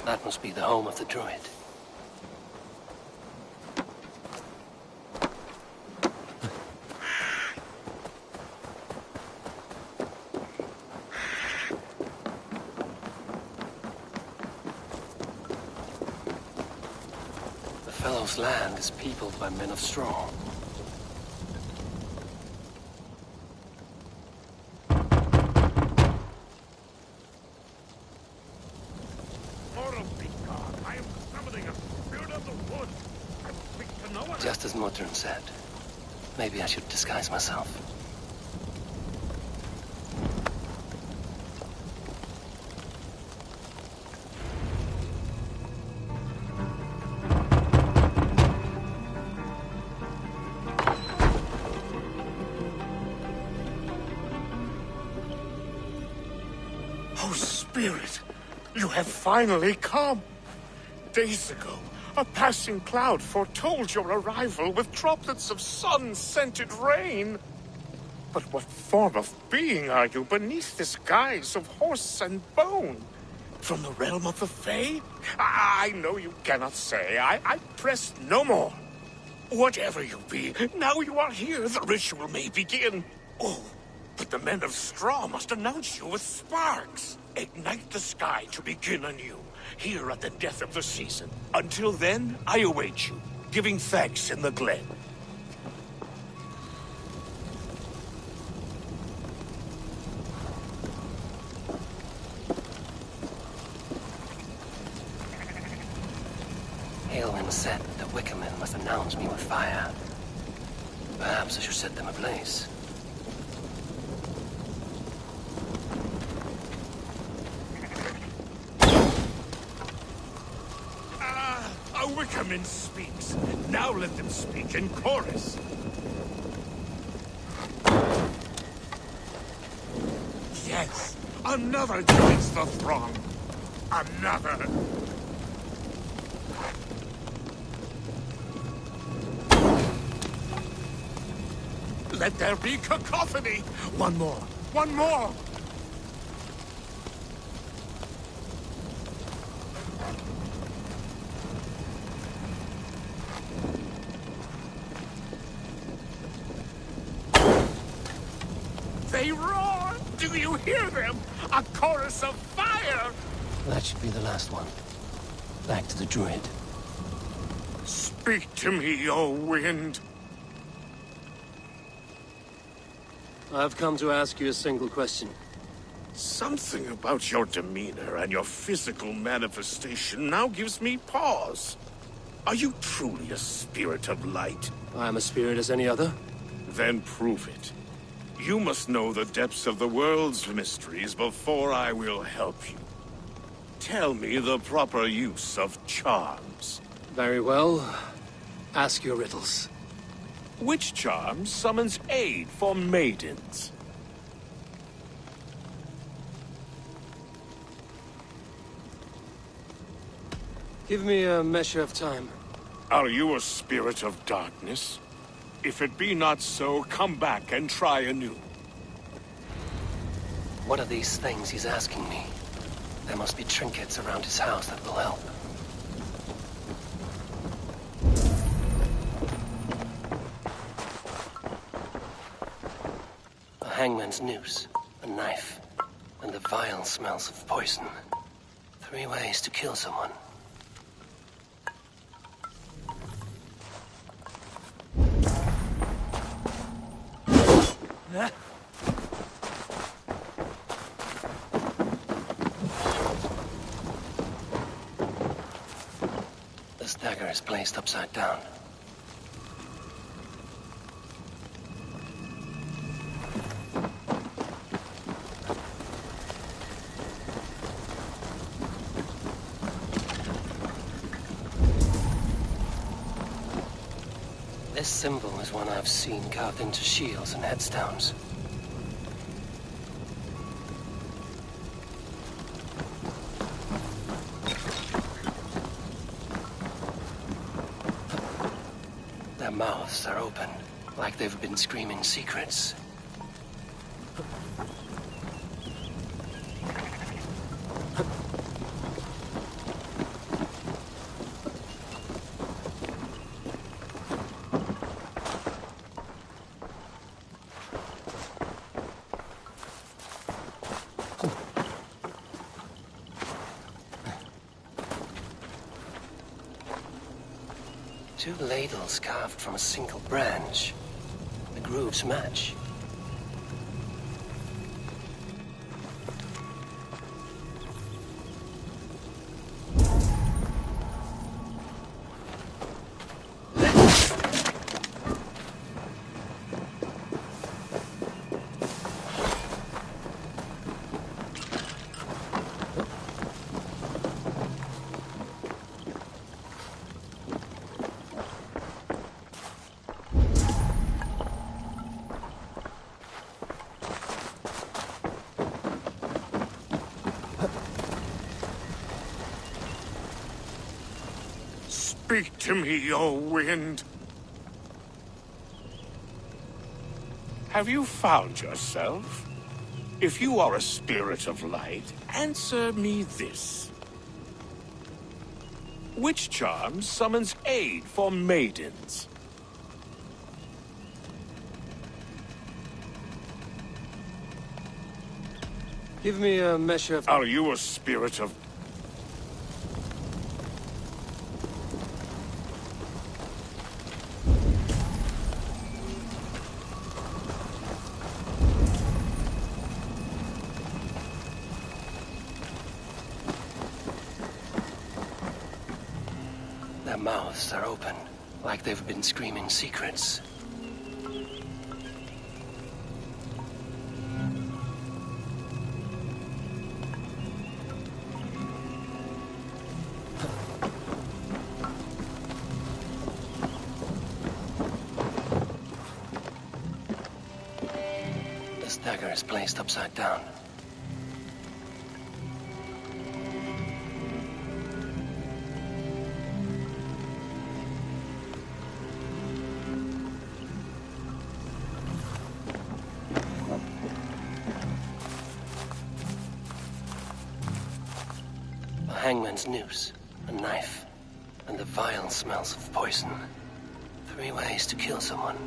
That must be the home of the druid. The fellow's land is peopled by men of straw. Just as Modron said. Maybe I should disguise myself. Oh, Spirit, you have finally come. Days ago, a passing cloud foretold your arrival with droplets of sun-scented rain. But what form of being are you beneath this guise of horse and bone? From the realm of the Fae? I know you cannot say. I press no more. Whatever you be, now you are here, the ritual may begin. Oh, but the men of straw must announce you with sparks. Ignite the sky to begin anew, here at the death of the season. Until then, I await you, giving thanks in the glen. Some said that the Wickermen must announce me with fire. Perhaps I should set them ablaze. A Wickerman speaks. Now let them speak in chorus. Yes, another joins the throng. Another. Let there be cacophony. One more. One more. They roar! Do you hear them? A chorus of fire! That should be the last one. Back to the druid. Speak to me, O wind. I've come to ask you a single question. Something about your demeanor and your physical manifestation now gives me pause. Are you truly a spirit of light? I am a spirit as any other. Then prove it. You must know the depths of the world's mysteries before I will help you. Tell me the proper use of charms. Very well. Ask your riddles. Which charm summons aid for maidens? Give me a measure of time. Are you a spirit of darkness? If it be not so, come back and try anew. What are these things he's asking me? There must be trinkets around his house that will help. A hangman's noose, a knife, and the vile smells of poison. 3 ways to kill someone. This dagger is placed upside down. This symbol is one I've seen carved into shields and headstones. Their mouths are open, like they've been screaming secrets. Two ladles carved from a single branch. The grooves match. Speak to me, O wind. Have you found yourself? If you are a spirit of light, answer me this. Which charm summons aid for maidens? Give me a measure of... Are you a spirit of... mouths are open, like they've been screaming secrets. This dagger is placed upside down. Hangman's noose, a knife, and the vile smells of poison. 3 ways to kill someone.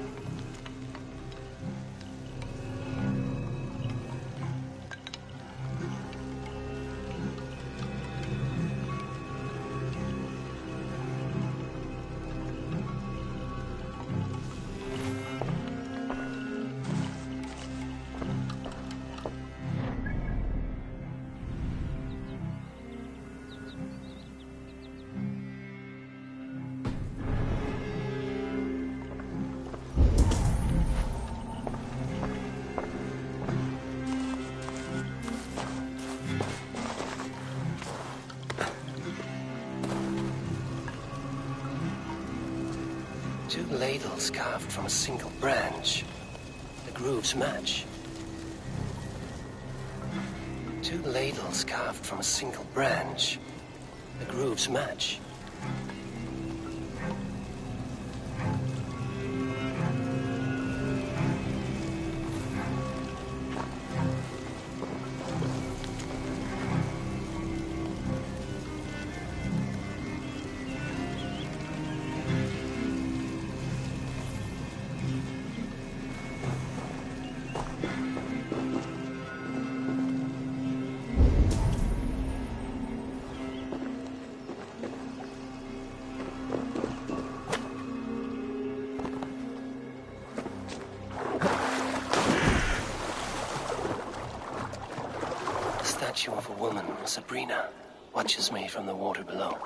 Two ladles carved from a single branch. The grooves match. Two ladles carved from a single branch. The grooves match. The statue of a woman, Sabrina, watches me from the water below.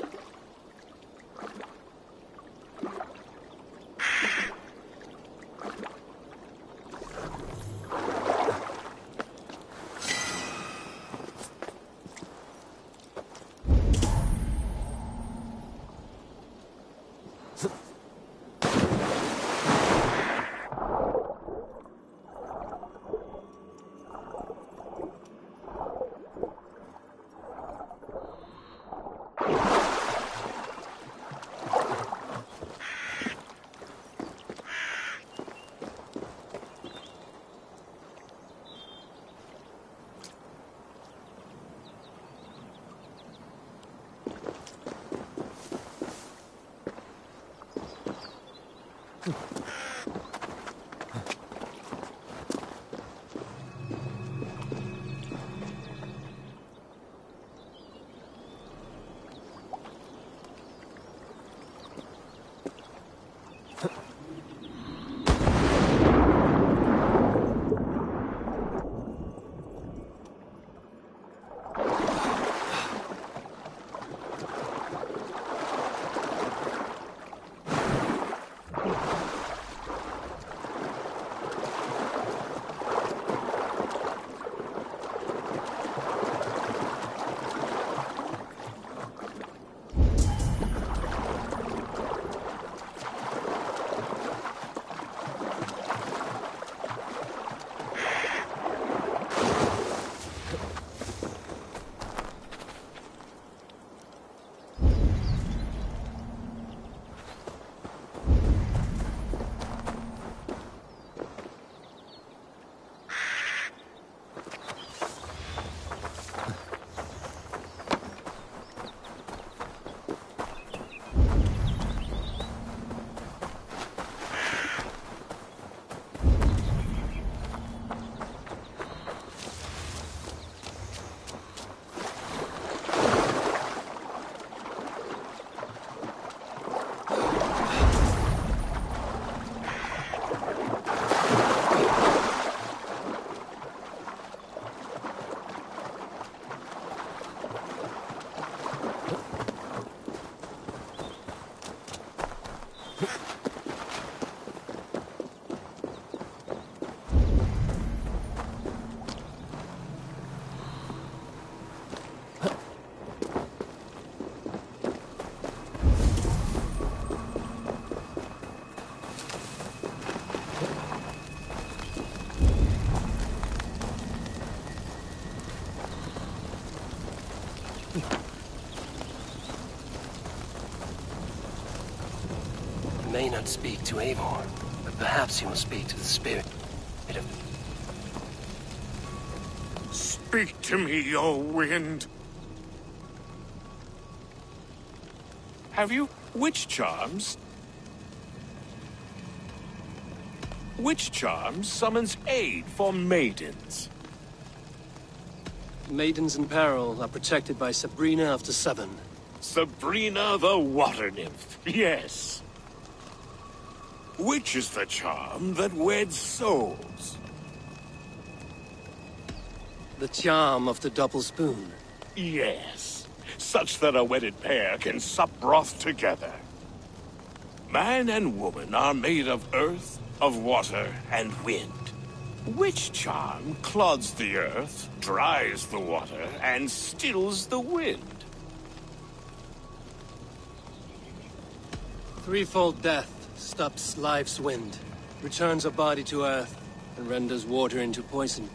not speak to Eivor, but perhaps he will speak to the spirit of... Speak to me, O wind. Have you witch charms? Witch charms summons aid for maidens. Maidens in peril are protected by Sabrina of the Seven. Sabrina the water nymph, yes. Which is the charm that weds souls? The charm of the double spoon. Yes, such that a wedded pair can sup broth together. Man and woman are made of earth, of water, and wind. Which charm clods the earth, dries the water, and stills the wind? Threefold death stops life's wind, returns a body to earth, and renders water into poison.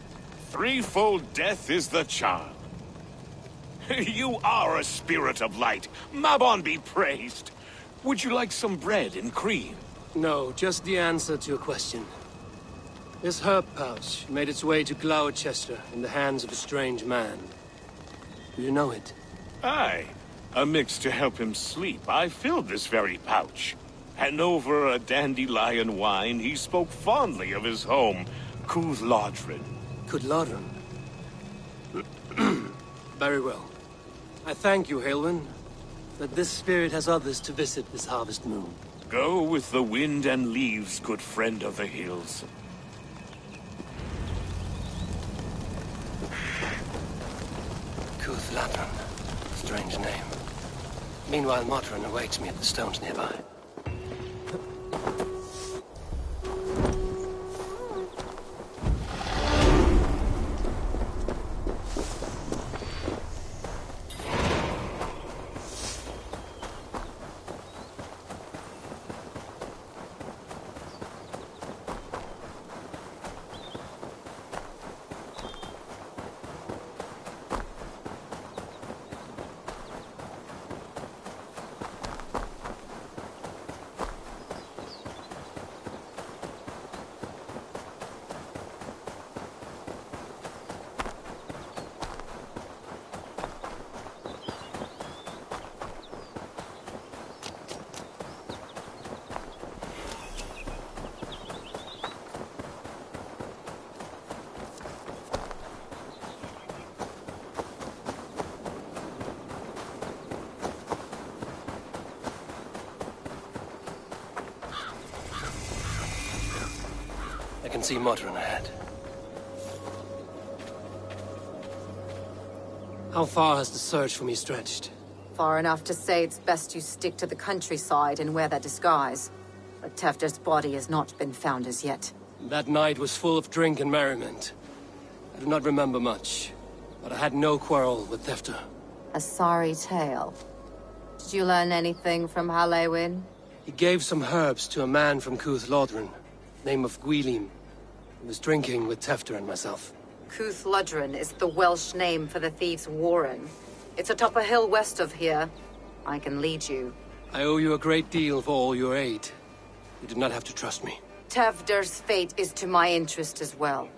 Threefold death is the charm. You are a spirit of light. Mabon be praised. Would you like some bread and cream? No, just the answer to a question. This herb pouch made its way to Gloucester in the hands of a strange man. Do you know it? Aye. A mix to help him sleep. I filled this very pouch. And over a dandelion wine, he spoke fondly of his home, Cooth-Lodrin. Cooth-Lodrin? Very well. I thank you, Halwyn, that this spirit has others to visit this harvest moon. Go with the wind and leaves, good friend of the hills. Cooth-Lodrin. Strange name. Meanwhile, Modron awaits me at the stones nearby. I can see Modron ahead. How far has the search for me stretched? Far enough to say it's best you stick to the countryside and wear that disguise. But Tefter's body has not been found as yet. That night was full of drink and merriment. I do not remember much, but I had no quarrel with Tefter. A sorry tale. Did you learn anything from Halewyn? He gave some herbs to a man from Cooth-Lodrin, name of Gwylim. He was drinking with Tefter and myself. Cooth-Lodrin is the Welsh name for the thieves' warren. It's atop a hill west of here. I can lead you. I owe you a great deal for all your aid. You did not have to trust me. Tefder's fate is to my interest as well.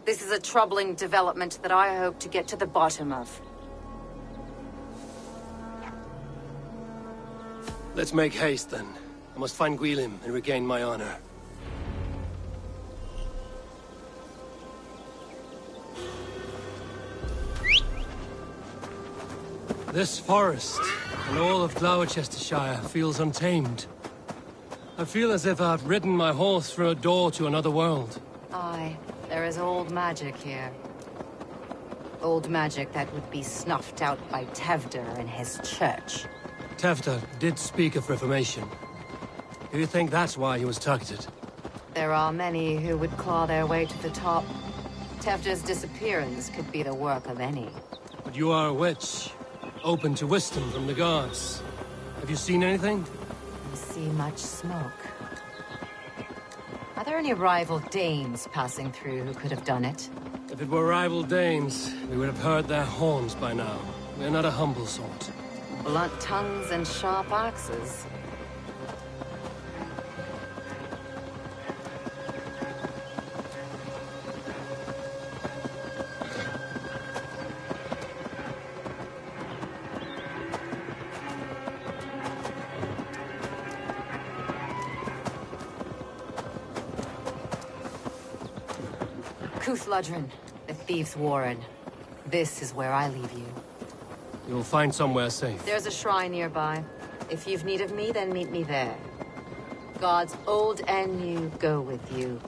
This is a troubling development that I hope to get to the bottom of. Let's make haste, then. I must find Gwylim and regain my honor. This forest, and all of Gloucestershire, feels untamed. I feel as if I've ridden my horse through a door to another world. Aye, there is old magic here. Old magic that would be snuffed out by Tefder and his church. Tefter did speak of reformation. Do you think that's why he was targeted? There are many who would claw their way to the top. Tefder's disappearance could be the work of any. But you are a witch, open to wisdom from the gods. Have you seen anything? You see much smoke. Are there any rival Danes passing through who could have done it? If it were rival Danes, we would have heard their horns by now. We are not a humble sort. Blunt tongues and sharp axes. Cuthludren, the Thieves' Warren. This is where I leave you. You'll find somewhere safe. There's a shrine nearby. If you've need of me, then meet me there. Gods old and new go with you.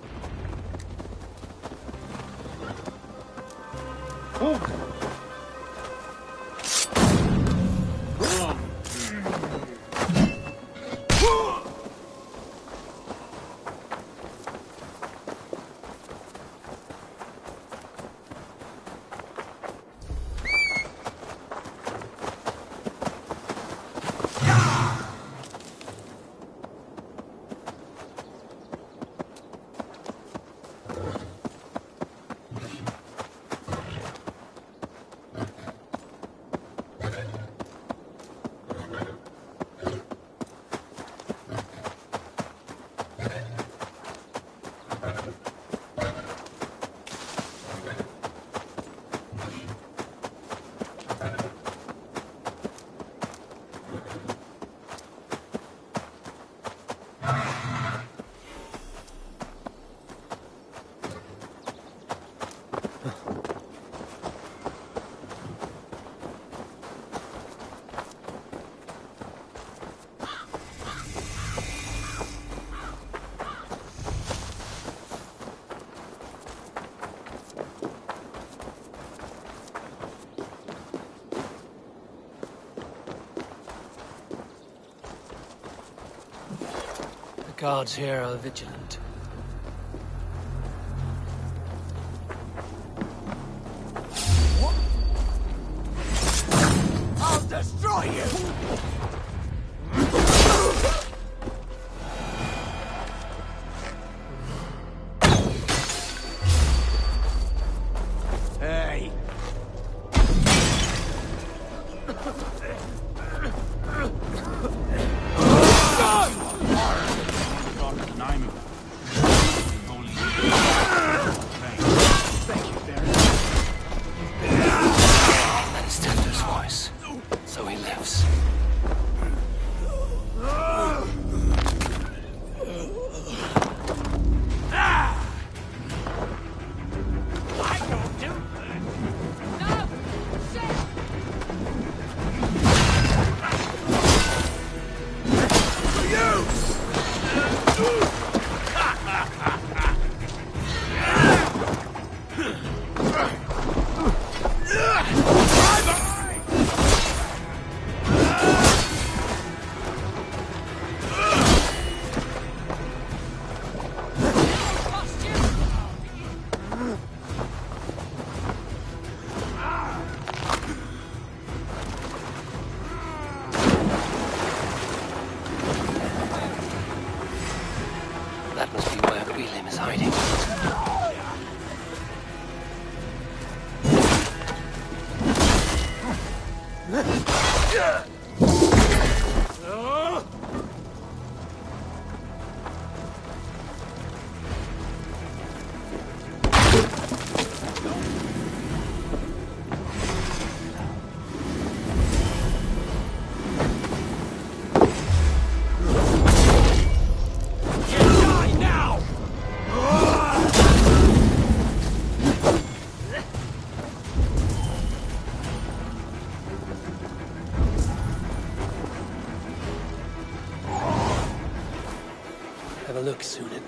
The guards here are vigilant. I'll destroy you! Hey! That is Tender's voice. So he lives. That must be where Quillim is hiding. Have a look, Sunan.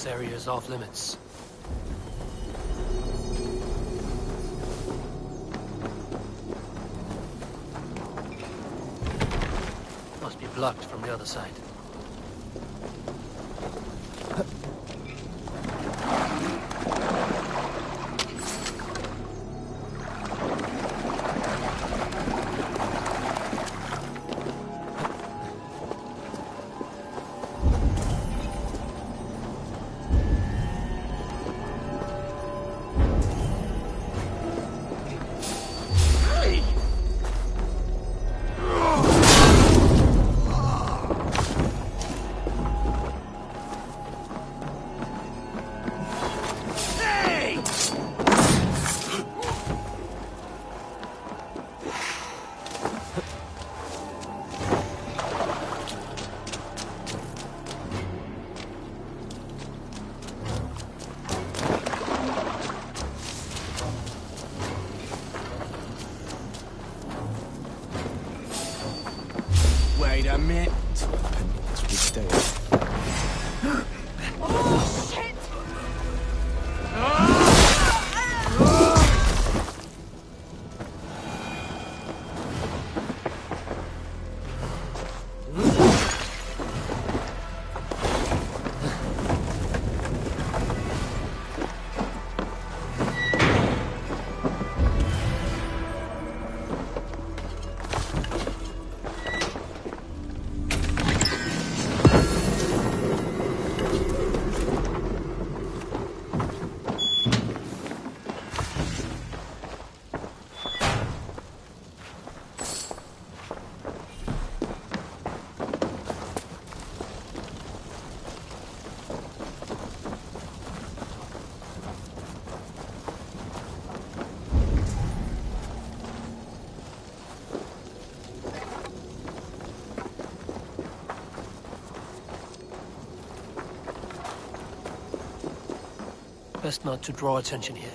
This area is off limits. Must be blocked from the other side. Wait a minute. Oh, shit! Best not to draw attention here.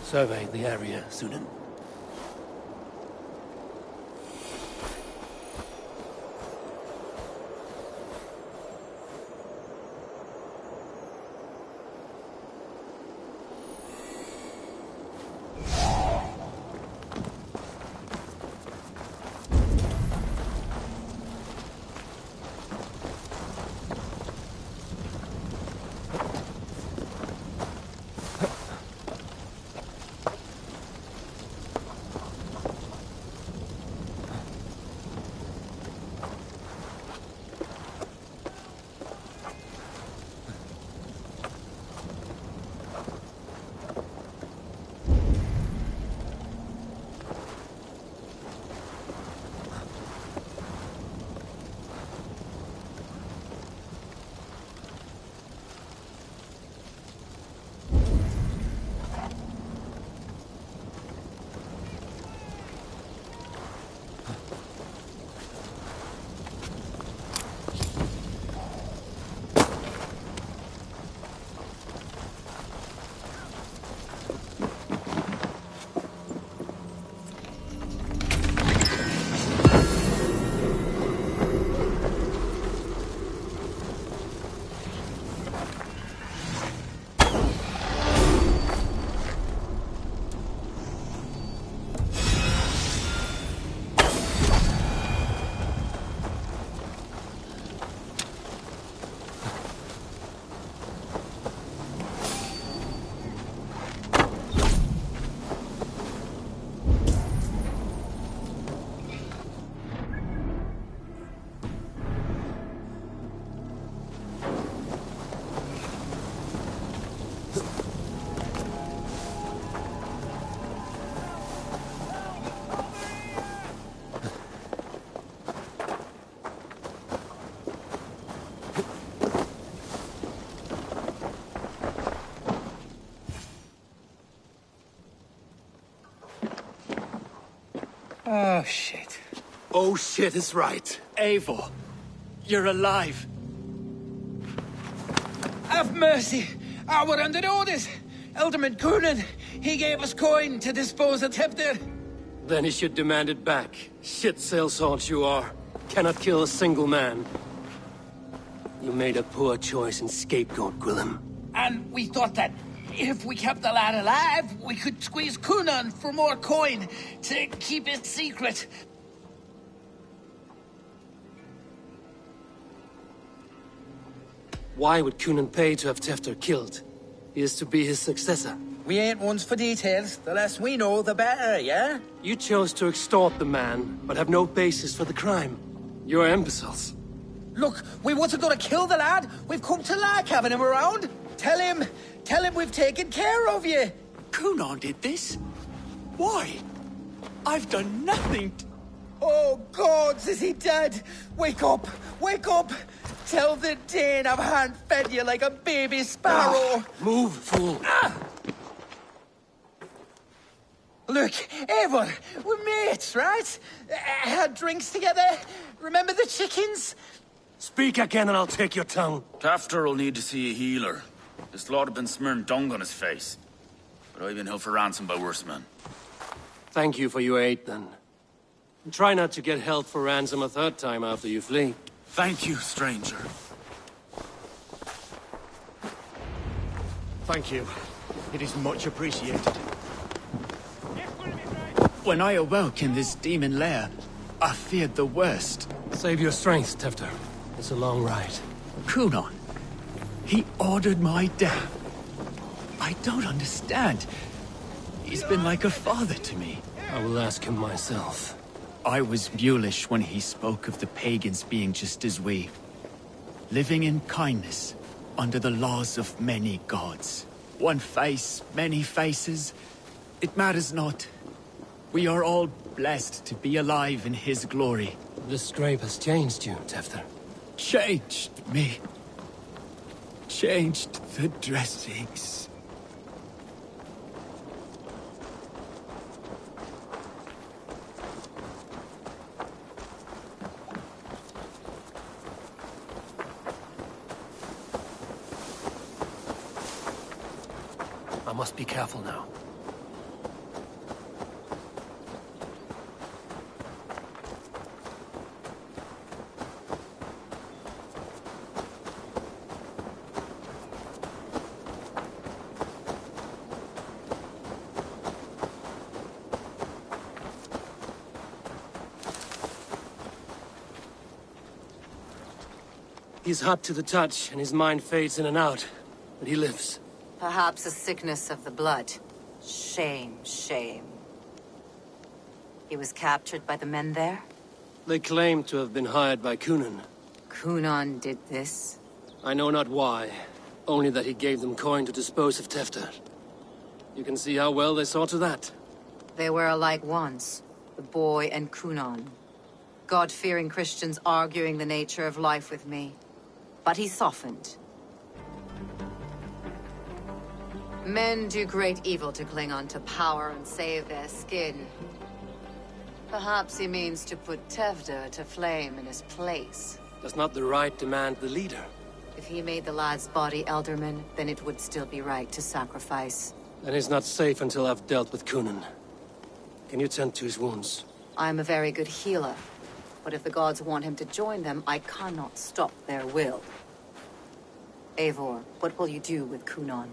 Survey the area, Sunan. Oh, shit. Oh, shit is right. Eivor, you're alive. Have mercy. We're under orders. Alderman Coonan, he gave us coin to dispose of Tefter. Then he should demand it back. Shit sellsword you are. Cannot kill a single man. You made a poor choice in scapegoat, Gwillem. And we thought that if we kept the lad alive, we could squeeze Coonan for more coin to keep it secret. Why would Coonan pay to have Tefter killed? He is to be his successor. We ain't ones for details. The less we know, the better, yeah? You chose to extort the man, but have no basis for the crime. You're imbeciles. Look, we wasn't gonna kill the lad. We've come to like having him around. Tell him we've taken care of you. Coonan did this? Why? I've done nothing. Oh, gods, is he dead? Wake up! Wake up! Tell the Dane I've hand-fed you like a baby sparrow. Move, fool. Look, Eivor, we're mates, right? Had drinks together. Remember the chickens? Speak again and I'll take your tongue. Tafter will need to see a healer. This lord have been smearing dung on his face. But I've been held for ransom by worse men. Thank you for your aid, then. And try not to get held for ransom a third time after you flee. Thank you, stranger. Thank you. It is much appreciated. When I awoke in this demon lair, I feared the worst. Save your strength, Tefter. It's a long ride. Coonan, he ordered my death. I don't understand. He's been like a father to me. I will ask him myself. I was mulish when he spoke of the pagans being just as we. Living in kindness, under the laws of many gods. One face, many faces. It matters not. We are all blessed to be alive in his glory. This scrape has changed you, Tefter. Changed me. Changed the dressings. I must be careful now. He's hot to the touch, and his mind fades in and out. But he lives. Perhaps a sickness of the blood. Shame, shame. He was captured by the men there? They claim to have been hired by Coonan. Coonan did this? I know not why. Only that he gave them coin to dispose of Tefter. You can see how well they saw to that. They were alike once, the boy and Coonan. God-fearing Christians arguing the nature of life with me. But he softened. Men do great evil to cling on to power and save their skin. Perhaps he means to put Tefter to flame in his place. Does not the right demand the leader? If he made the lad's body Elderman, then it would still be right to sacrifice. Then he's not safe until I've dealt with Coonan. Can you tend to his wounds? I am a very good healer. But if the gods want him to join them, I cannot stop their will. Eivor, what will you do with Coonan?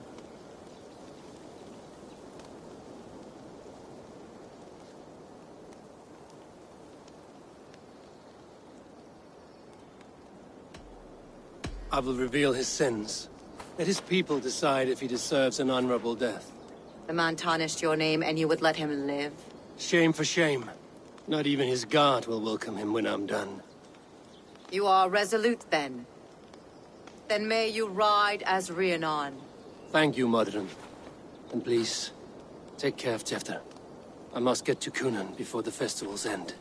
I will reveal his sins. Let his people decide if he deserves an honorable death. The man tarnished your name and you would let him live? Shame for shame. Not even his guard will welcome him when I'm done. You are resolute, then. Then may you ride as Rhiannon. Thank you, Modern. And please, take care of Tefter. I must get to Coonan before the festival's end.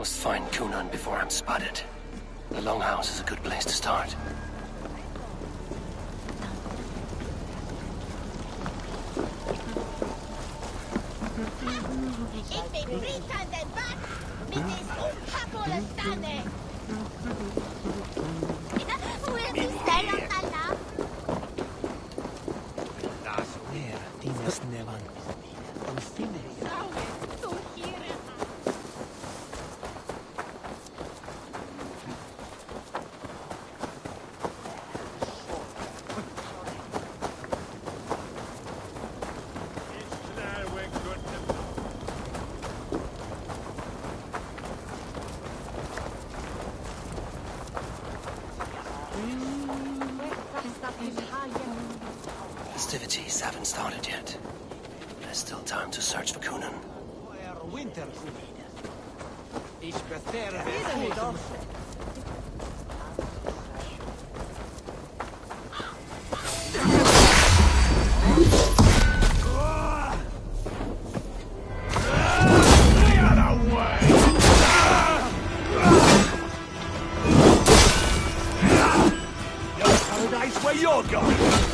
must find Cunan before I'm spotted. The Longhouse is a good place to start. Ik ben Brit aan de bak. Dit is onkappelde standen. Tienes nevan. On fine. Festivities haven't started yet. There's still time to search for Cunan. Winter. Ich beterbe. Paradise where you're going!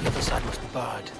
The other side must be barred.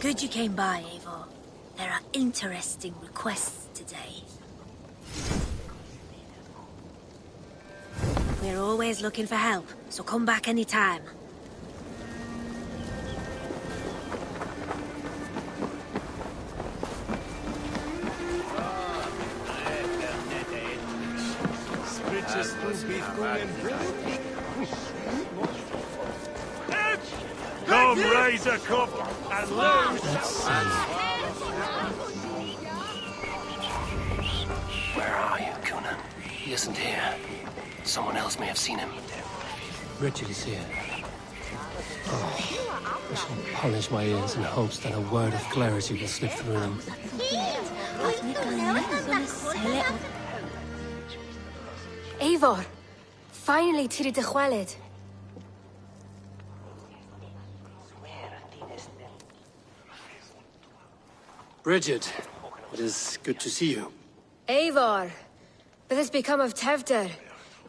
Good you came by, Eivor. There are interesting requests today. We're always looking for help, so come back anytime. Come raise a cup and lose Where are you, Cunan? He isn't here. Someone else may have seen him. Richard is here. Oh, I shall polish my ears in hopes that a word of clarity will slip through them. Eivor, finally tiri de chwaled. Bridget, it is good to see you. Eivor, what has become of Tevder?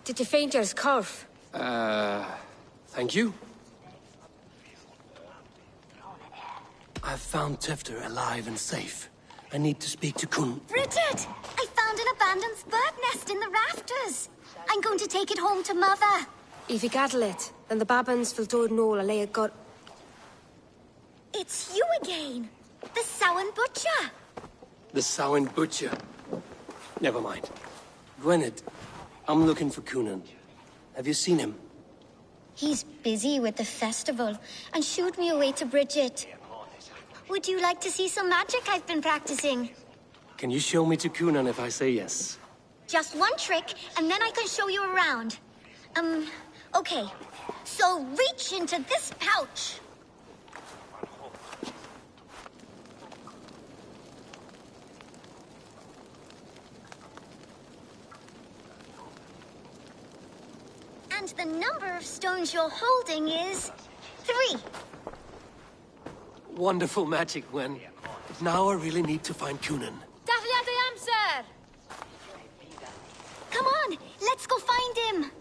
Did you faint your scarf? Thank you. I've found Tefter alive and safe. I need to speak to Kun. Bridget! I found an abandoned bird nest in the rafters. I'm going to take it home to Mother. If you gather it, then the Babans will do no lay a gut. It's you again! The Samhain Butcher! The Samhain Butcher. Never mind. Gwynedd, I'm looking for Cunan. Have you seen him? He's busy with the festival and shooed me away to Bridget. Would you like to see some magic I've been practicing? Can you show me to Cunan if I say yes? Just one trick, and then I can show you around. Okay. So reach into this pouch. And the number of stones you're holding is 3. Wonderful magic, Gwen. But now I really need to find Cunan. Come on, let's go find him.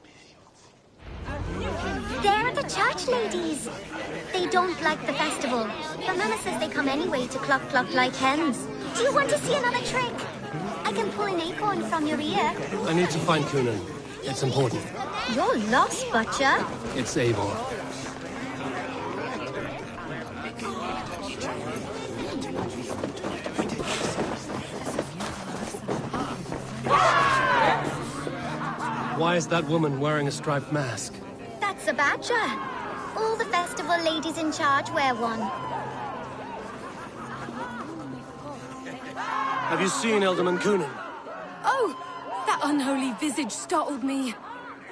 There are the church ladies. They don't like the festival, but Mama says they come anyway to cluck cluck like hens. Do you want to see another trick? I can pull an acorn from your ear. I need to find Cunan. It's important. You're lost, Butcher. It's Eivor. Why is that woman wearing a striped mask? That's a badger. All the festival ladies in charge wear one. Have you seen Elderman Cunan? Oh, that unholy visage startled me.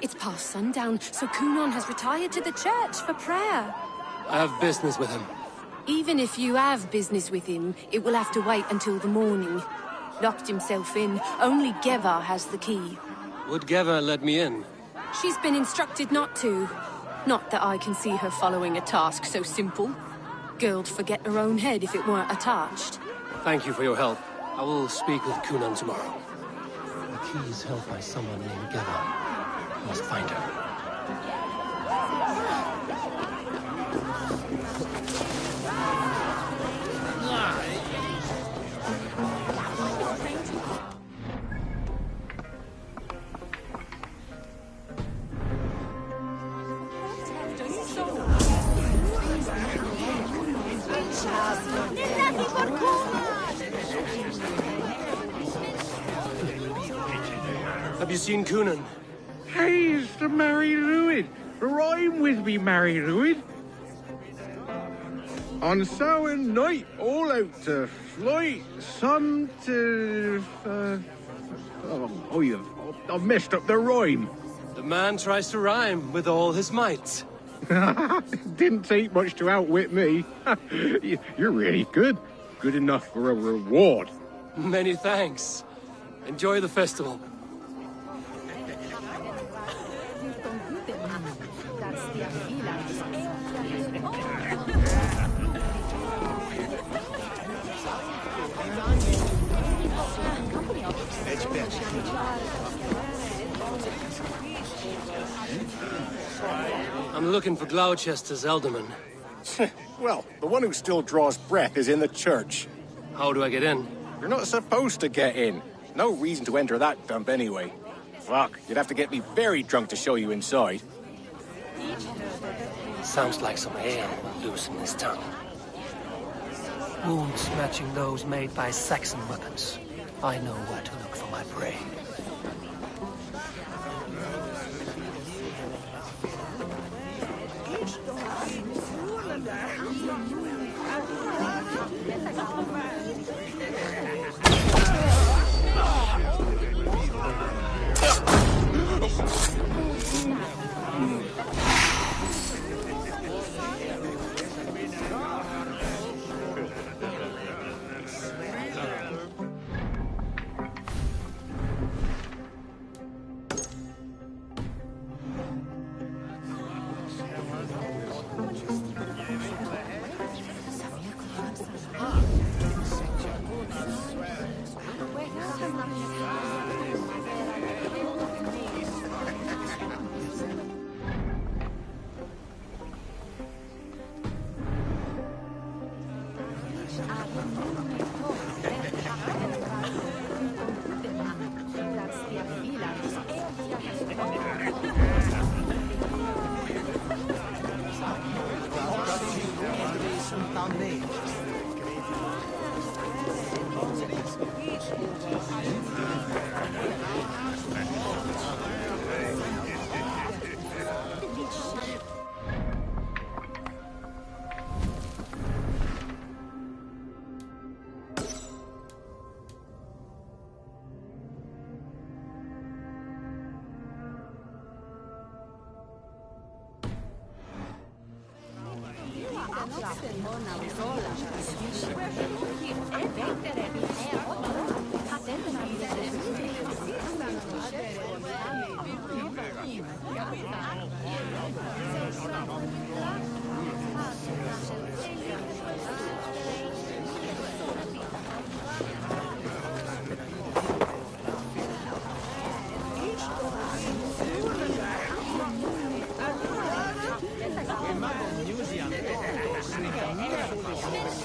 It's past sundown, so Cunan has retired to the church for prayer. I have business with him. Even if you have business with him, it will have to wait until the morning. Locked himself in. Only Geva has the key. Would Geva let me in? She's been instructed not to. Not that I can see her following a task so simple. Girl'd forget her own head if it weren't attached. Thank you for your help. I will speak with Cunan tomorrow. The key is held by someone named Geva. I must find her. Have you seen Cunan? Hey, it's the Mary Lewid. Rhyme with me, Mary Lewid. On Samhain night, all out to flight, sun to... I've messed up the rhyme. The man tries to rhyme with all his might. Didn't take much to outwit me. You're really good. Good enough for a reward. Many thanks. Enjoy the festival. I'm looking for Gloucester's Elderman. Well, the one who still draws breath is in the church. How do I get in? You're not supposed to get in. No reason to enter that dump anyway. Fuck, you'd have to get me very drunk to show you inside. Sounds like some ale loose in his tongue. Wounds matching those made by Saxon weapons. I know where to look for my prey.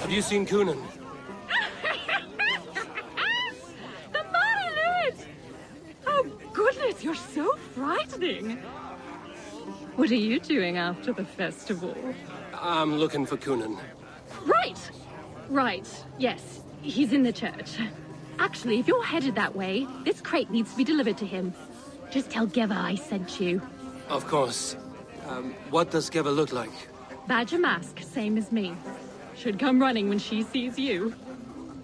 Have you seen Coonan? The Marlid! Oh, goodness, you're so frightening. What are you doing after the festival? I'm looking for Coonan. Right. Right. Yes, he's in the church. Actually, if you're headed that way, this crate needs to be delivered to him. Just tell Geva I sent you. Of course. What does Geva look like? Badger mask, same as me. Should come running when she sees you.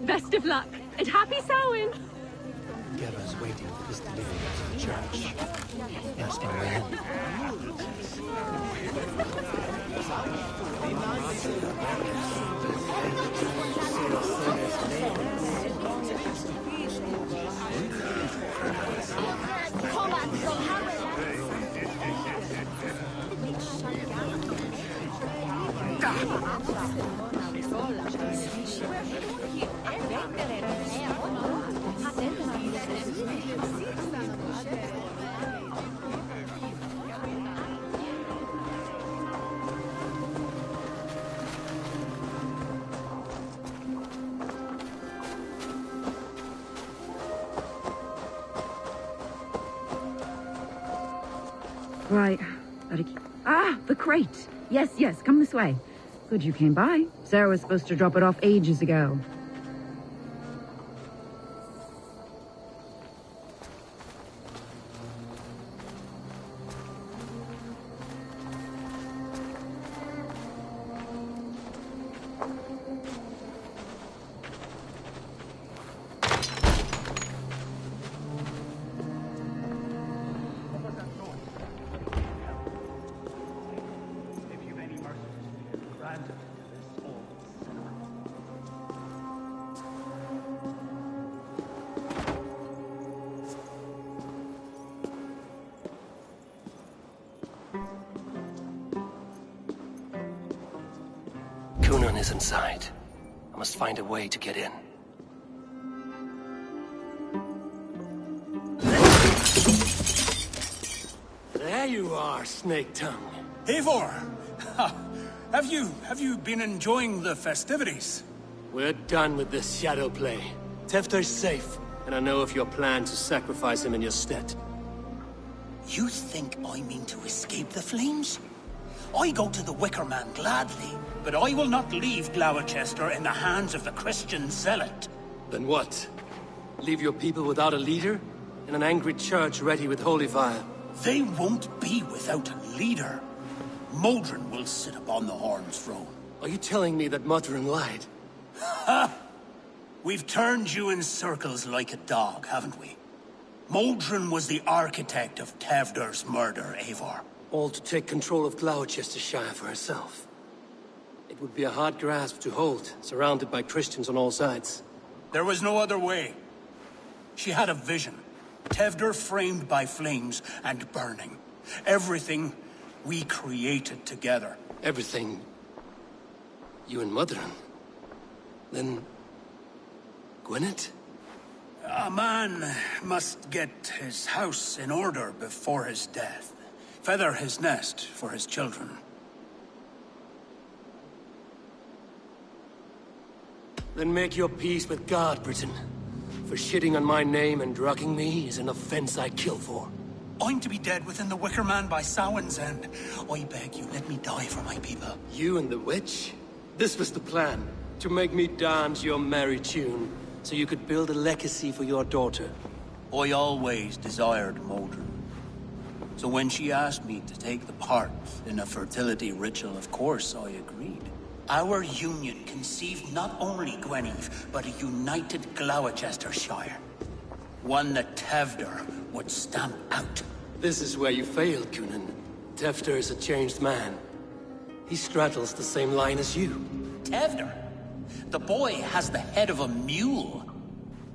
Best of luck, and happy Samhain! Geva's waiting for this delivery to the church. Ask him when. Right. Ah, the crate. Yes, yes, come this way. Good you came by. Sarah was supposed to drop it off ages ago. Coonan is inside. I must find a way to get in. There you are, Snake Tongue. Eivor! Have you been enjoying the festivities? We're done with this shadow play. Tefter's safe, and I know of your plan to sacrifice him in your stead. You think I mean to escape the flames? I go to the Wicker Man gladly, but I will not leave Gloucester in the hands of the Christian zealot. Then what? Leave your people without a leader? In an angry church ready with holy fire? They won't be without a leader. Modron will sit upon the Horn's throne. Are you telling me that Modron lied? Ha! We've turned you in circles like a dog, haven't we? Modron was the architect of Tevder's murder, Eivor. All to take control of Gloucestershire for herself. It would be a hard grasp to hold, surrounded by Christians on all sides. There was no other way. She had a vision. Tevder framed by flames and burning. Everything we created together. Everything? You and Modron? Then... Gwyneth? A man must get his house in order before his death. Feather his nest for his children. Then make your peace with God, Britain. For shitting on my name and drugging me is an offense I kill for. I'm to be dead within the Wicker Man by Samhain's end. I beg you, let me die for my people. You and the witch? This was the plan. To make me dance your merry tune, so you could build a legacy for your daughter. I always desired Modron. So when she asked me to take the part in a fertility ritual, of course I agreed. Our union conceived not only Gweneve, but a united Gloucestershire. One that Tevder would stamp out. This is where you failed, Cunan. Tefter is a changed man. He straddles the same line as you. Tevder? The boy has the head of a mule.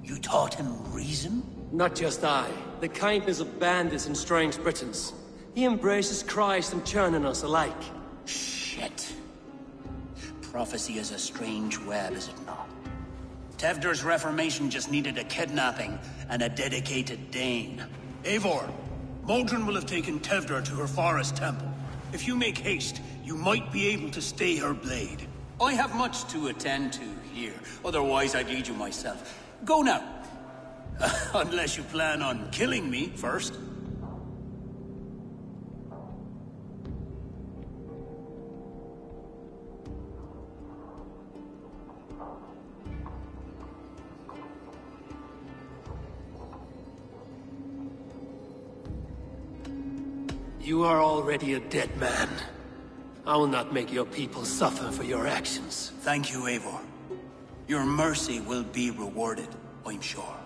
You taught him reason? Not just I. The kindness of bandits and strange Britons. He embraces Christ and churning us alike. Shit. Prophecy is a strange web, is it not? Tevder's reformation just needed a kidnapping and a dedicated Dane. Eivor, Modron will have taken Tevder to her forest temple. If you make haste, you might be able to stay her blade. I have much to attend to here, otherwise I'd lead you myself. Go now. Unless you plan on killing me first. You are already a dead man. I will not make your people suffer for your actions. Thank you, Eivor. Your mercy will be rewarded, I'm sure.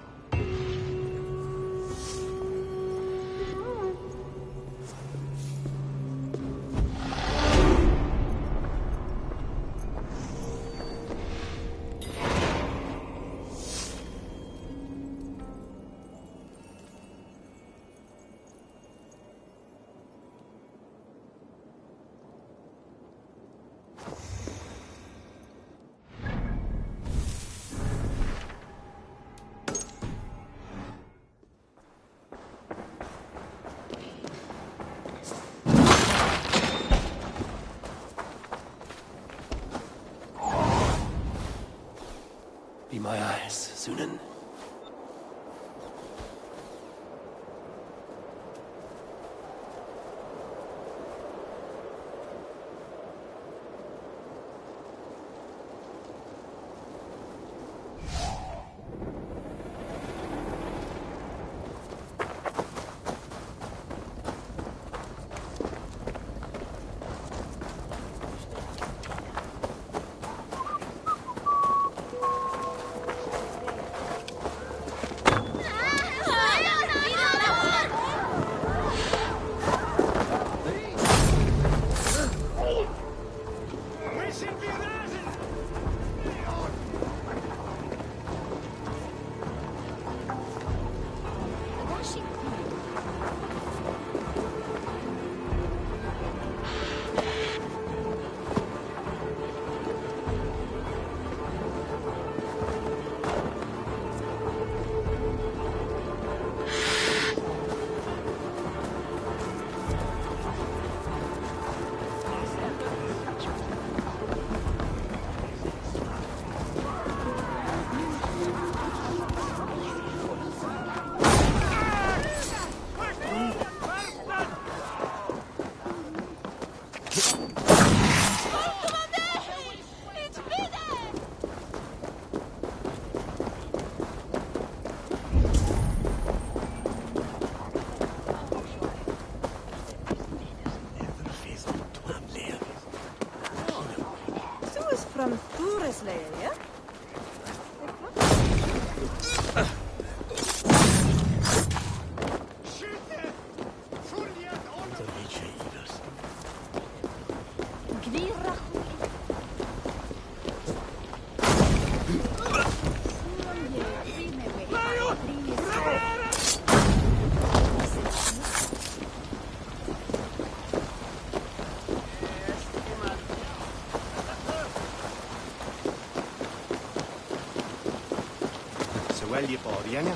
Be my eyes, Sunan. From Thureslayer, ja? Gli pori, Ania?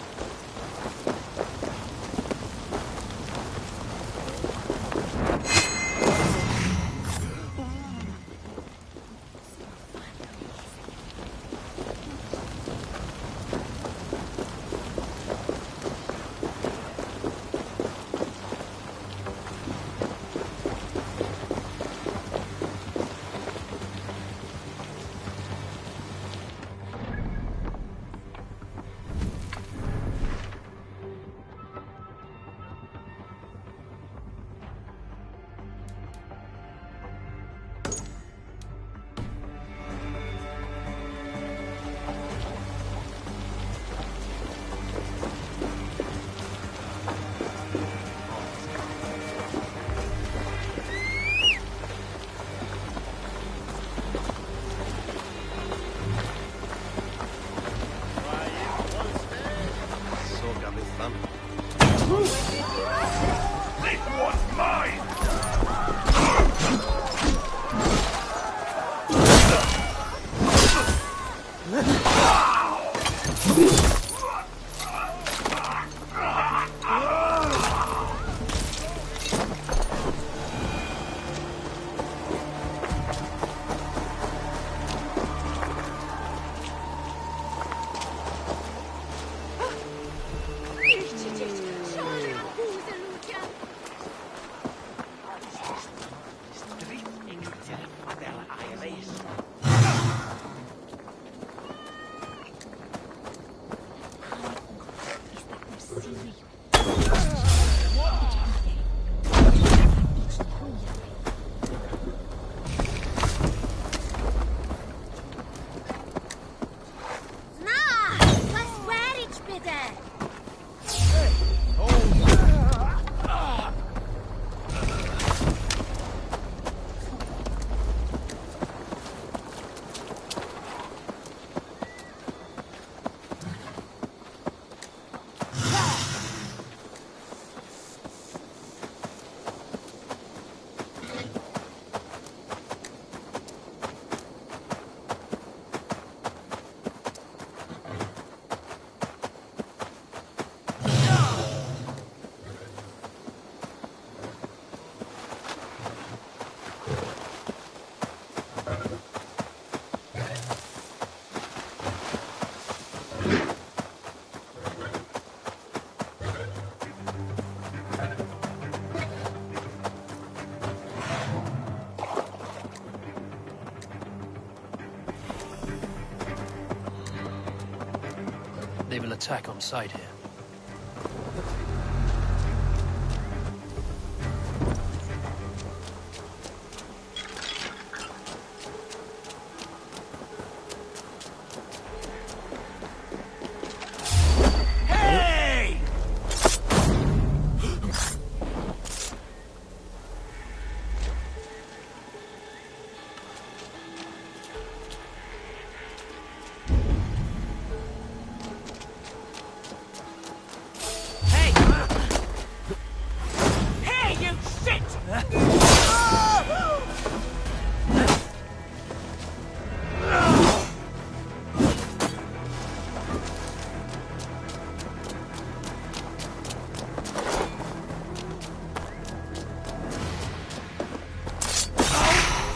They will attack on sight here.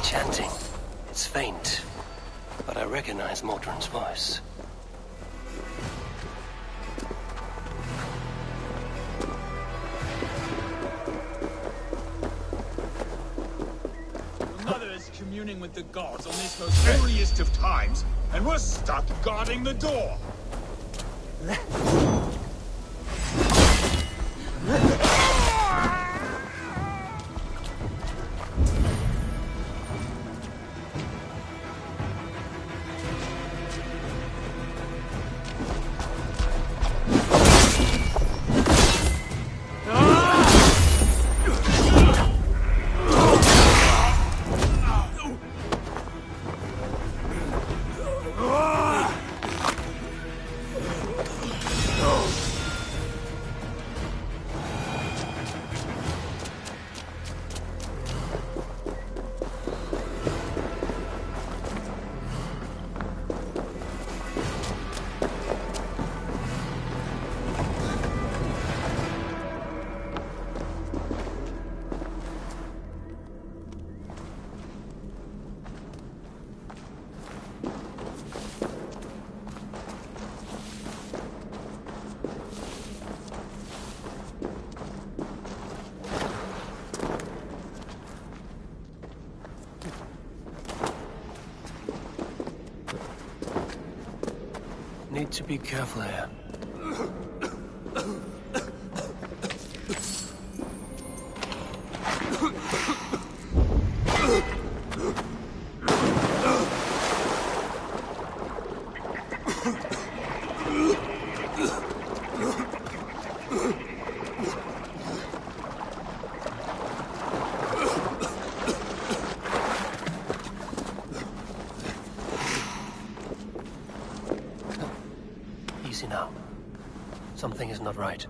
Chanting. It's faint, but I recognize Mordrin's voice. The mother is communing with the gods on this most holiest of times, and we're stuck guarding the door. Need to be careful here. Easy now. Something is not right.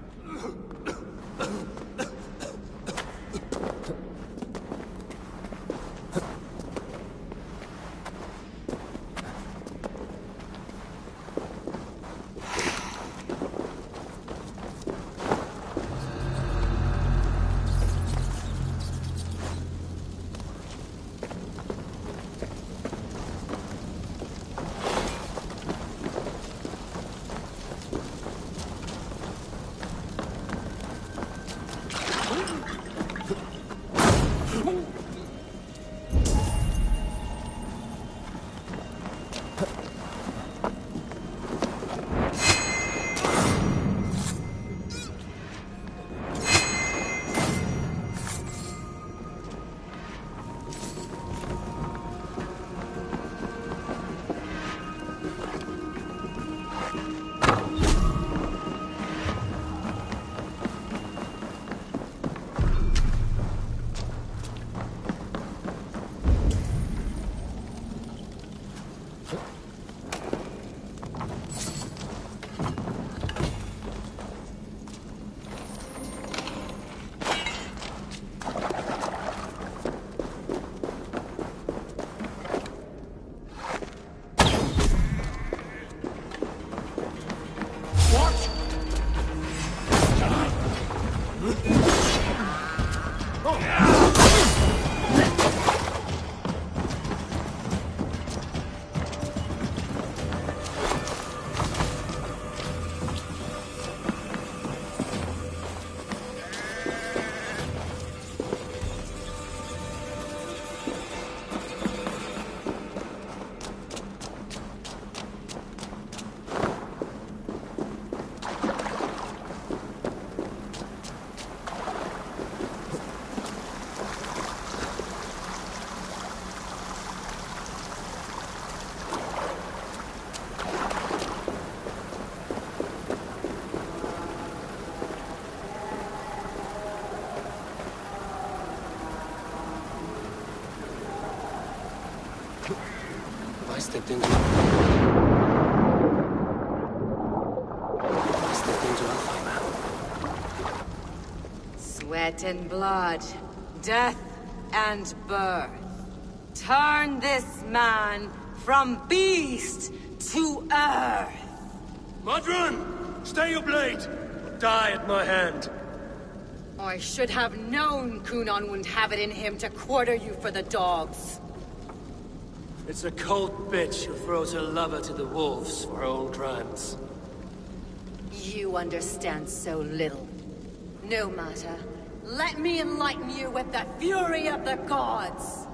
If I stepped into Alpha, Sweat and blood, death and birth. Turn this man from beast to earth. Modron! Stay your blade! Die at my hand. I should have known Kunon wouldn't have it in him to quarter you for the dogs. It's a cold bitch who throws her lover to the wolves for her own crimes. You understand so little. No matter. Let me enlighten you with the fury of the gods!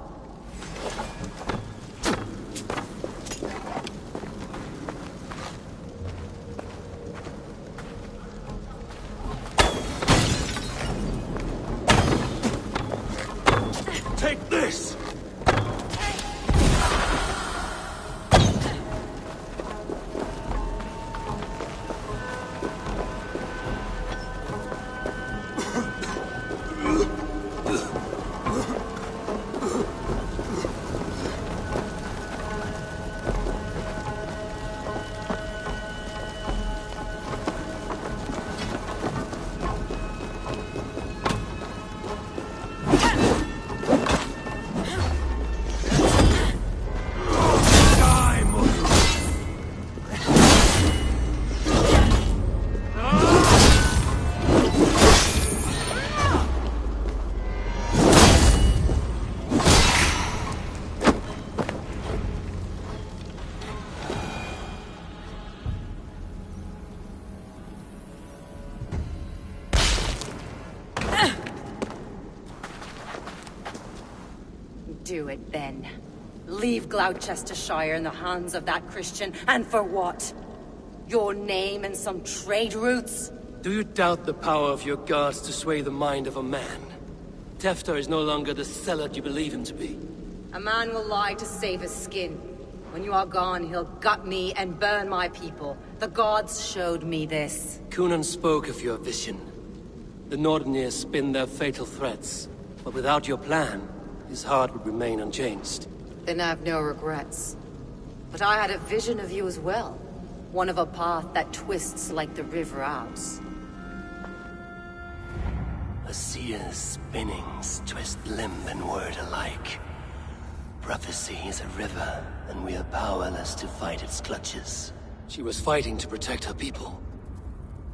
Take this! Do it then. Leave Gloucestershire in the hands of that Christian, and for what? Your name and some trade routes? Do you doubt the power of your gods to sway the mind of a man? Tefter is no longer the zealot you believe him to be. A man will lie to save his skin. When you are gone, he'll gut me and burn my people. The gods showed me this. Kunon spoke of your vision. The Nordenir spin their fatal threats, but without your plan, his heart would remain unchanged. Then I have no regrets. But I had a vision of you as well. One of a path that twists like the river Ouse. A seer's spinnings twist limb and word alike. Prophecy is a river, and we are powerless to fight its clutches. She was fighting to protect her people.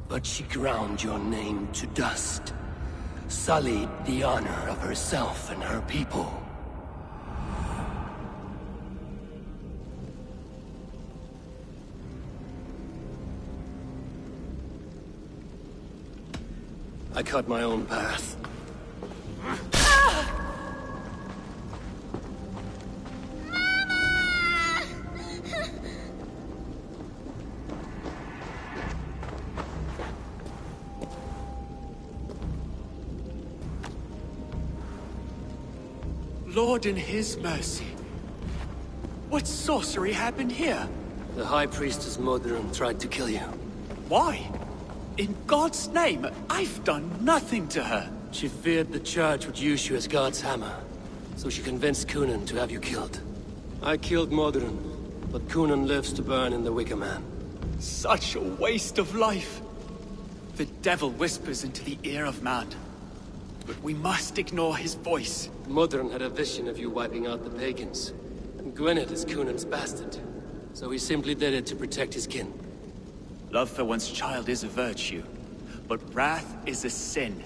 But she ground your name to dust. Sullied the honor of herself and her people. I cut my own path. Lord in his mercy. What sorcery happened here? The High Priestess Modron tried to kill you. Why? In God's name, I've done nothing to her. She feared the Church would use you as God's hammer, so she convinced Kunon to have you killed. I killed Modron, but Kunon lives to burn in the Wicker Man. Such a waste of life. The devil whispers into the ear of man. But we must ignore his voice. Modron had a vision of you wiping out the pagans. And Gwynedd is Kunon's bastard. So he simply did it to protect his kin. Love for one's child is a virtue, but wrath is a sin.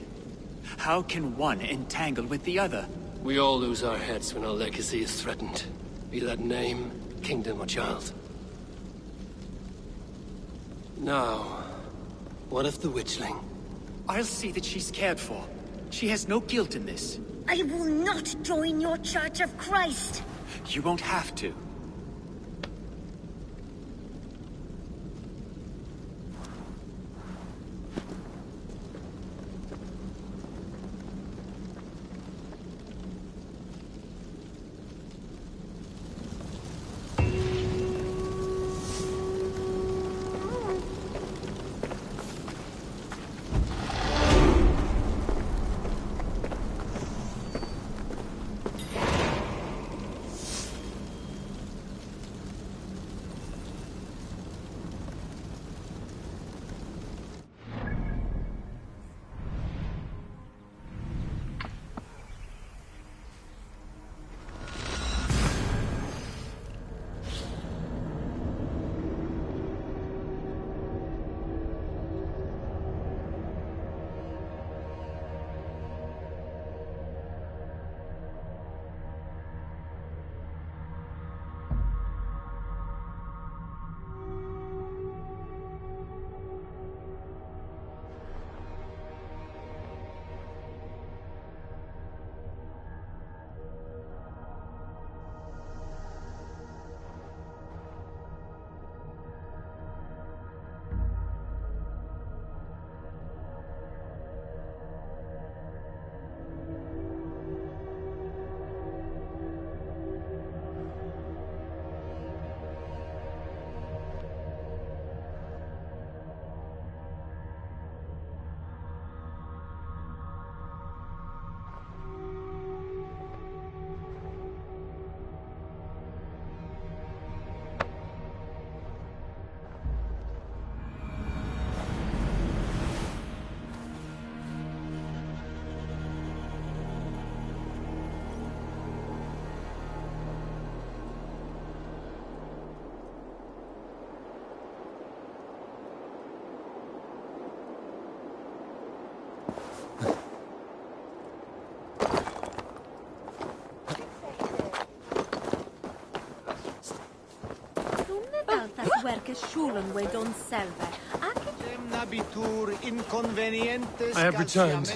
How can one entangle with the other? We all lose our heads when our legacy is threatened. Be that name, kingdom, or child. Now, what of the witchling? I'll see that she's cared for. She has no guilt in this. I will not join your Church of Christ. You won't have to. que schulen we don serve. I have returned.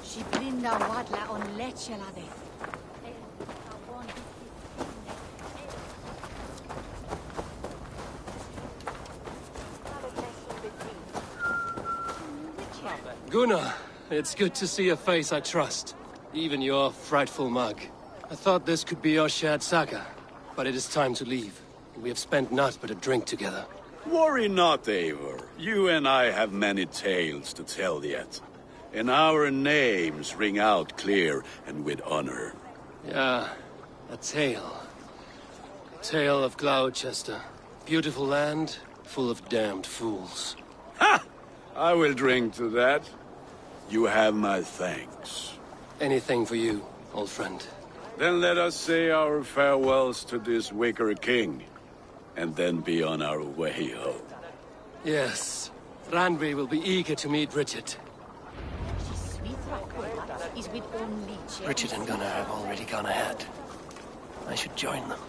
Si brinda wadla on leche la de. Gunnar, it's good to see a face I trust. Even your frightful mug. I thought this could be our shared saga, but it is time to leave. We have spent naught but a drink together. Worry not, Eivor. You and I have many tales to tell yet. And our names ring out clear and with honor. Yeah, a tale. Tale of Gloucester. Beautiful land, full of damned fools. Ha! I will drink to that. You have my thanks. Anything for you, old friend. Then let us say our farewells to this wicker king, and then be on our way home. Yes, Randvi will be eager to meet Richard. Richard and Gunnar have already gone ahead. I should join them.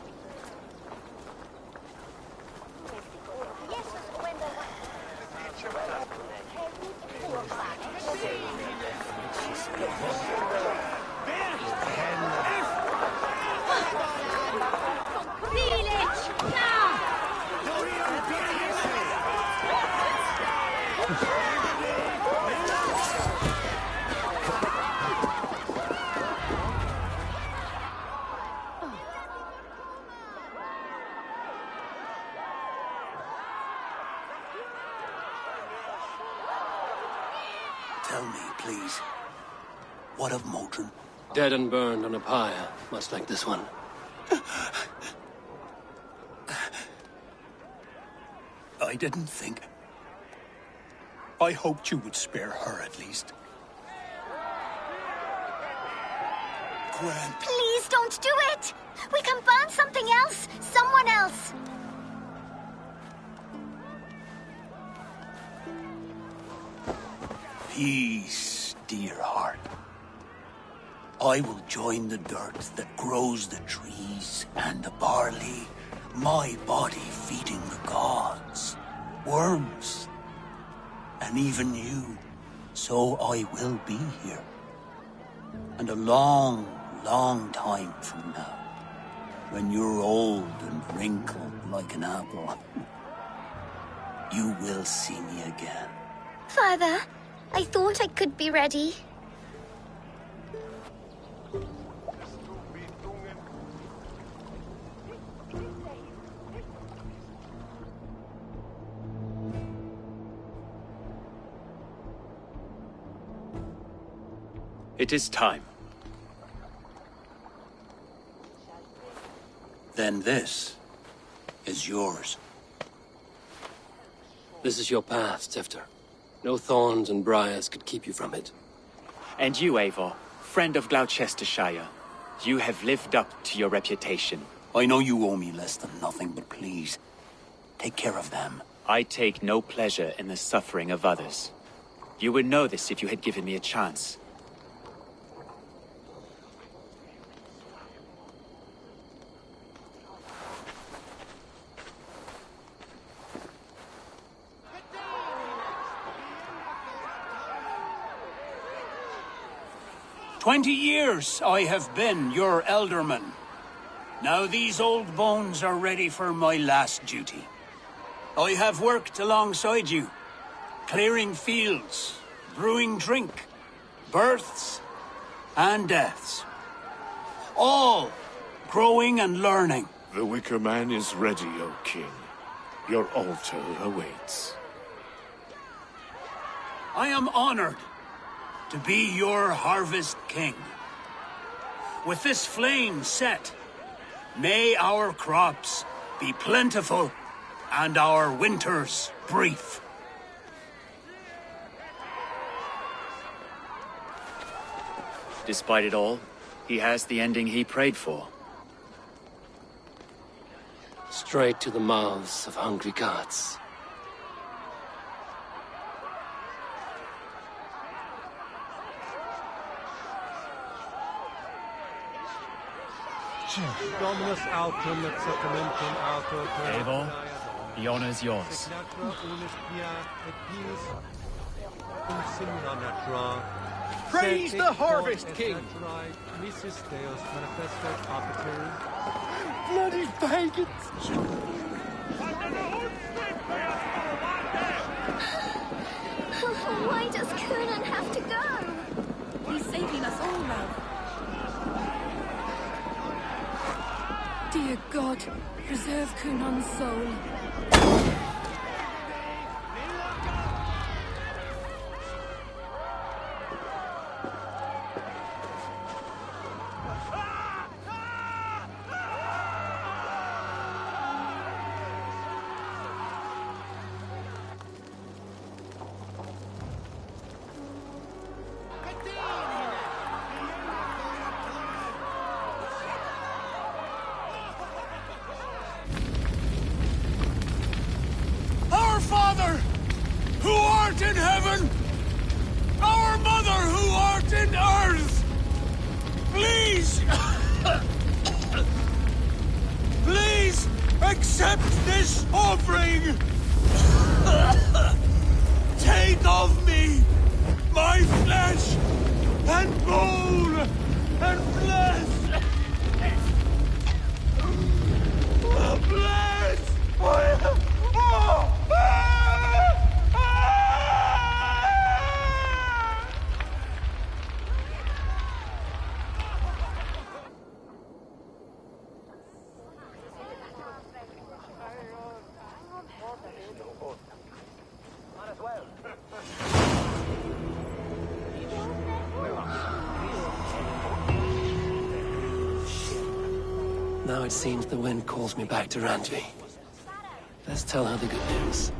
Tell me, please, what of Modron? Dead and burned on a pyre, much like this one. I didn't think. I hoped you would spare her at least. Gwen. Please don't do it! We can burn something else! Someone else! Peace, dear heart. I will join the dirt that grows the trees and the barley, my body feeding the gods, worms, and even you. So I will be here. And a long, long time from now, when you're old and wrinkled like an apple, you will see me again. Father, I thought I could be ready. It is time. Then this is yours. This is your path, Tifter. No thorns and briars could keep you from it. And you, Eivor, friend of Gloucestershire, you have lived up to your reputation. I know you owe me less than nothing, but please, take care of them. I take no pleasure in the suffering of others. You would know this if you had given me a chance. "20 years I have been your elderman. Now these old bones are ready for my last duty. I have worked alongside you, clearing fields, brewing drink, births and deaths. All growing and learning. The Wicker Man is ready, O King. Your altar awaits. I am honored to be your Harvest King. With this flame set, may our crops be plentiful and our winters brief. Despite it all, he has the ending he prayed for. Straight to the mouths of hungry gods. Dominus autem et sacramentum auto. Eivor, the honor's yours. Praise the Harvest King! Bloody pagans! Why does Conan have to go? He's saving us all now. Dear God, preserve Cunan's soul. Our Father, who art in heaven, our Mother, who art in earth, please, please accept this offering. Take of me my flesh and bone and flesh. Bless! Now it seems the wind calls me back to Randvi. Let's tell her the good news.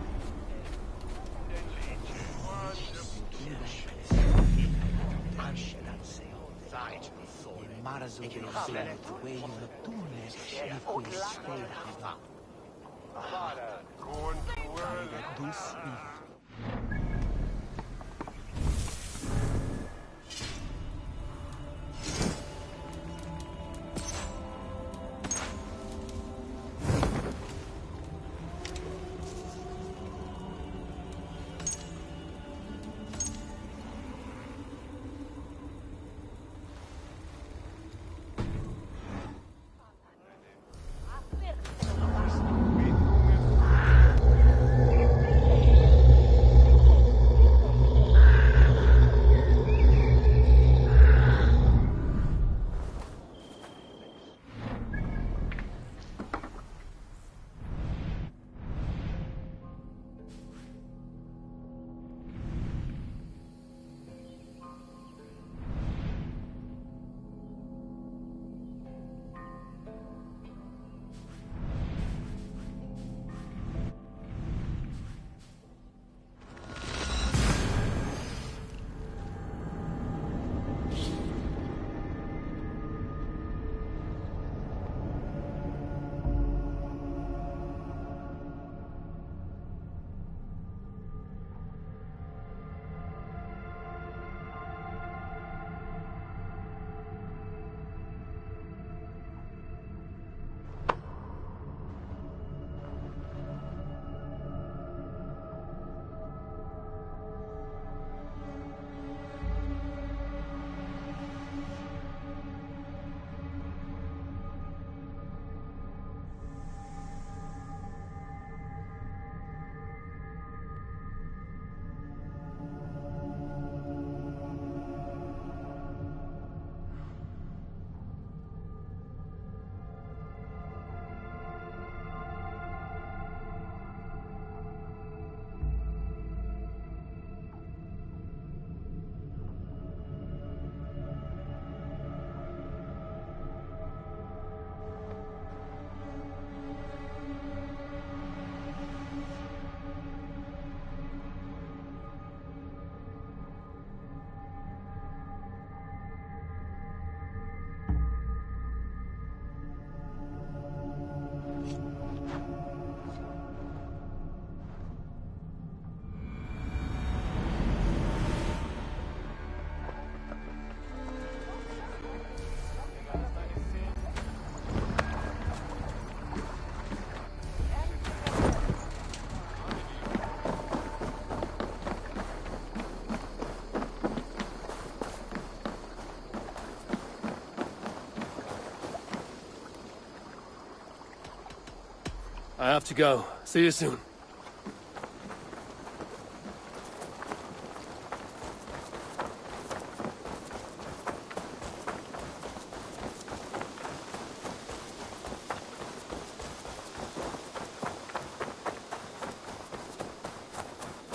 I have to go. See you soon.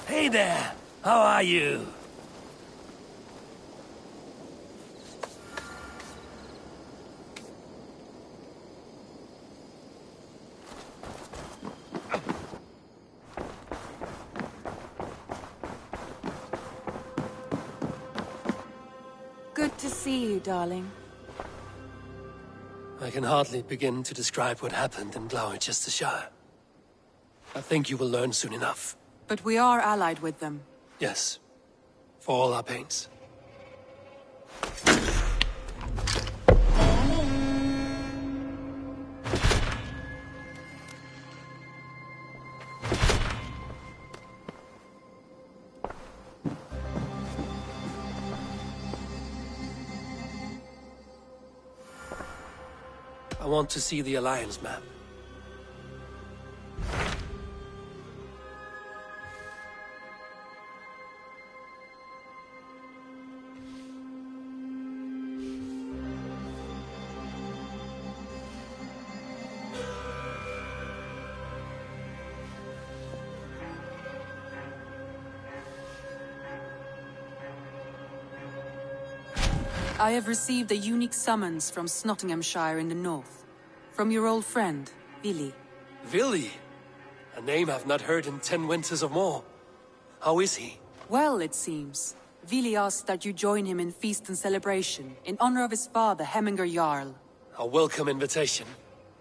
Hey there! How are you? Good to see you, darling. I can hardly begin to describe what happened in Gloucestershire. I think you will learn soon enough. But we are allied with them. Yes. For all our pains. I want to see the Alliance map. I have received a unique summons from Nottinghamshire in the north. From your old friend, Vili. Vili? A name I've not heard in 10 winters or more. How is he? Well, it seems. Vili asked that you join him in feast and celebration, in honor of his father, Hemminger Jarl. A welcome invitation.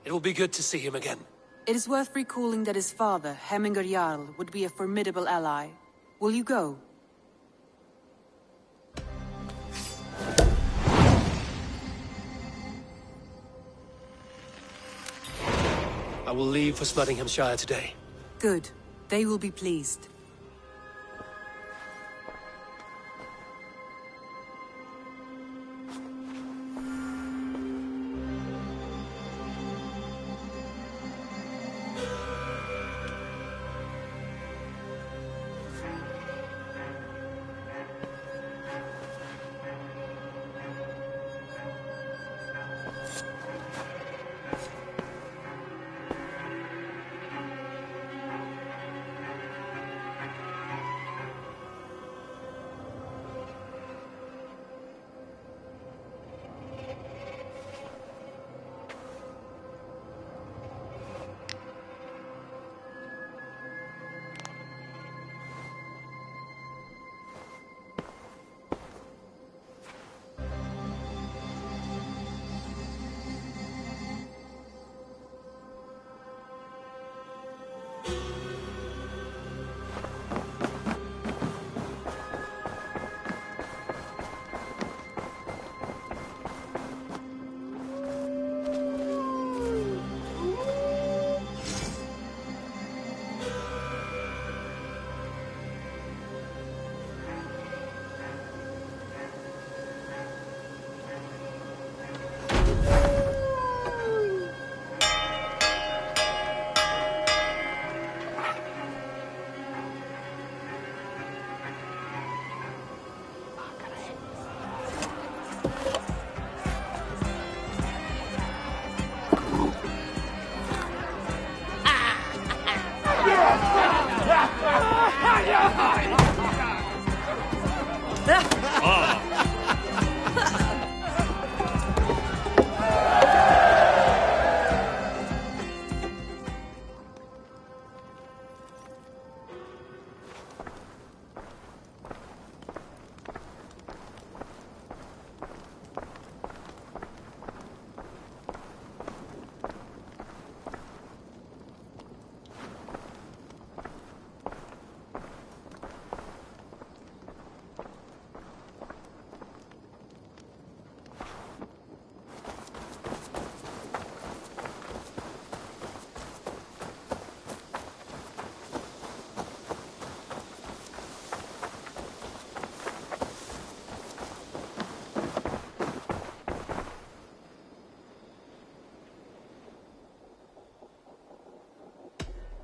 It will be good to see him again. It is worth recalling that his father, Hemminger Jarl, would be a formidable ally. Will you go? I will leave for Nottinghamshire today. Good. They will be pleased.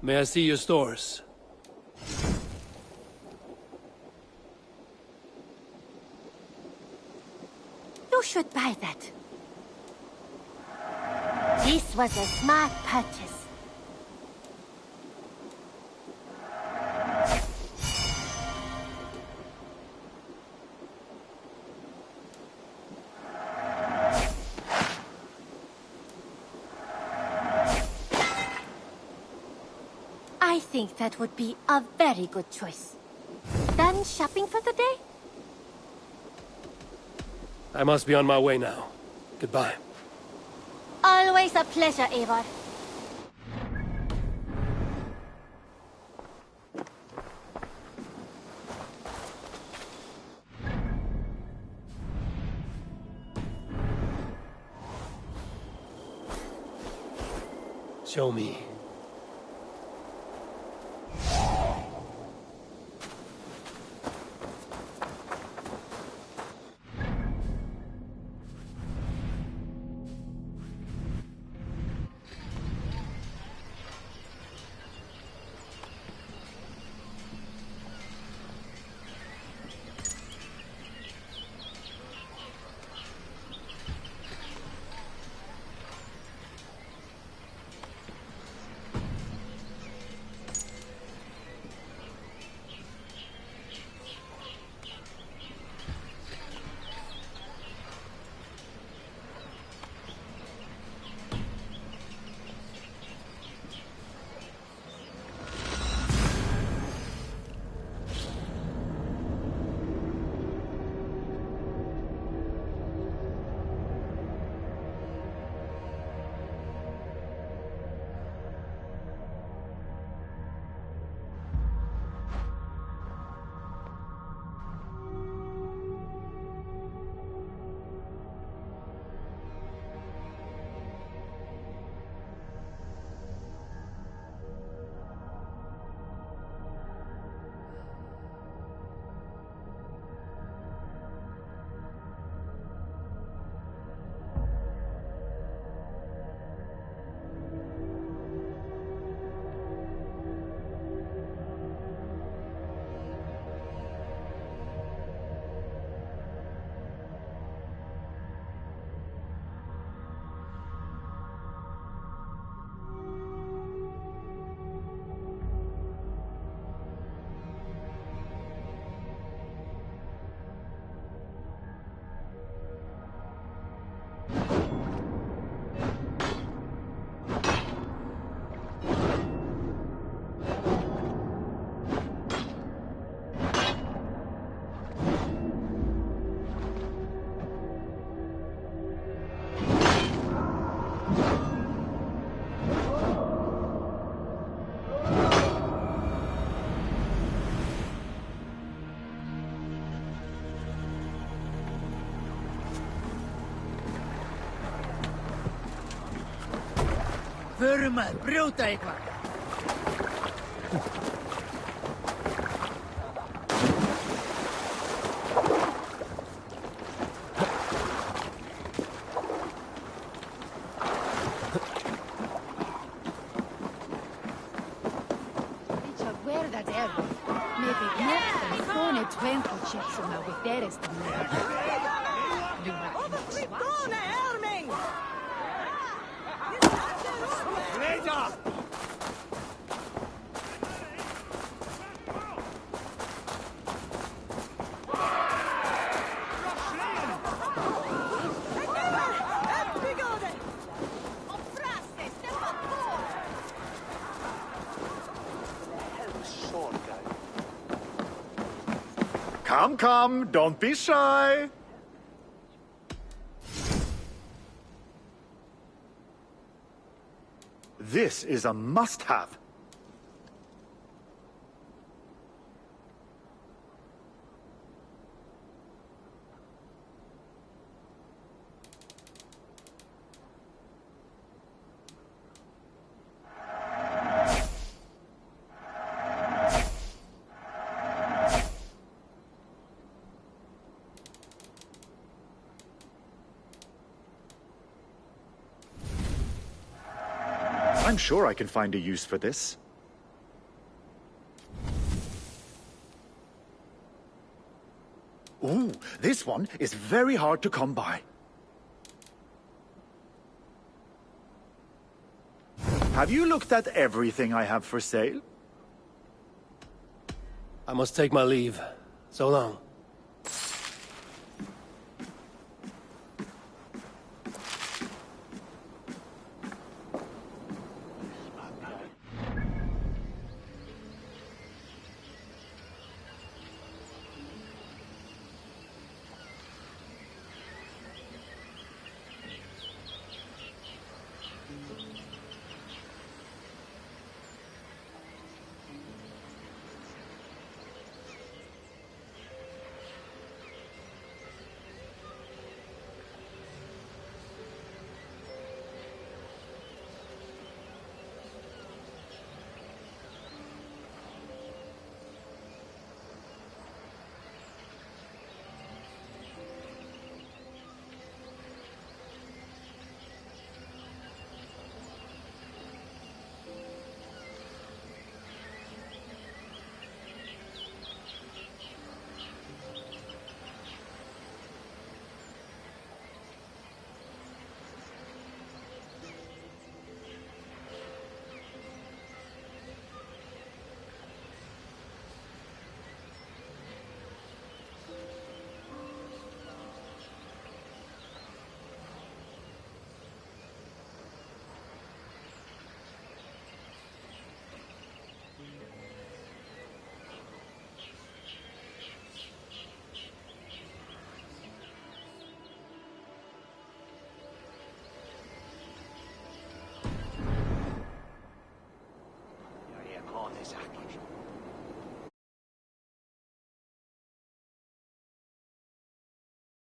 May I see your stores? You should buy that. This was a smart purchase. I think that would be a very good choice. Done shopping for the day? I must be on my way now. Goodbye. Always a pleasure, Eivor. Show me. Förum að brjóta eitthvað. Richard, where that arrow? Maybe next time phone 20 chips on our terrace to Come, come, don't be shy. This is a must-have. I'm sure I can find a use for this. Ooh, this one is very hard to come by. Have you looked at everything I have for sale? I must take my leave. So long.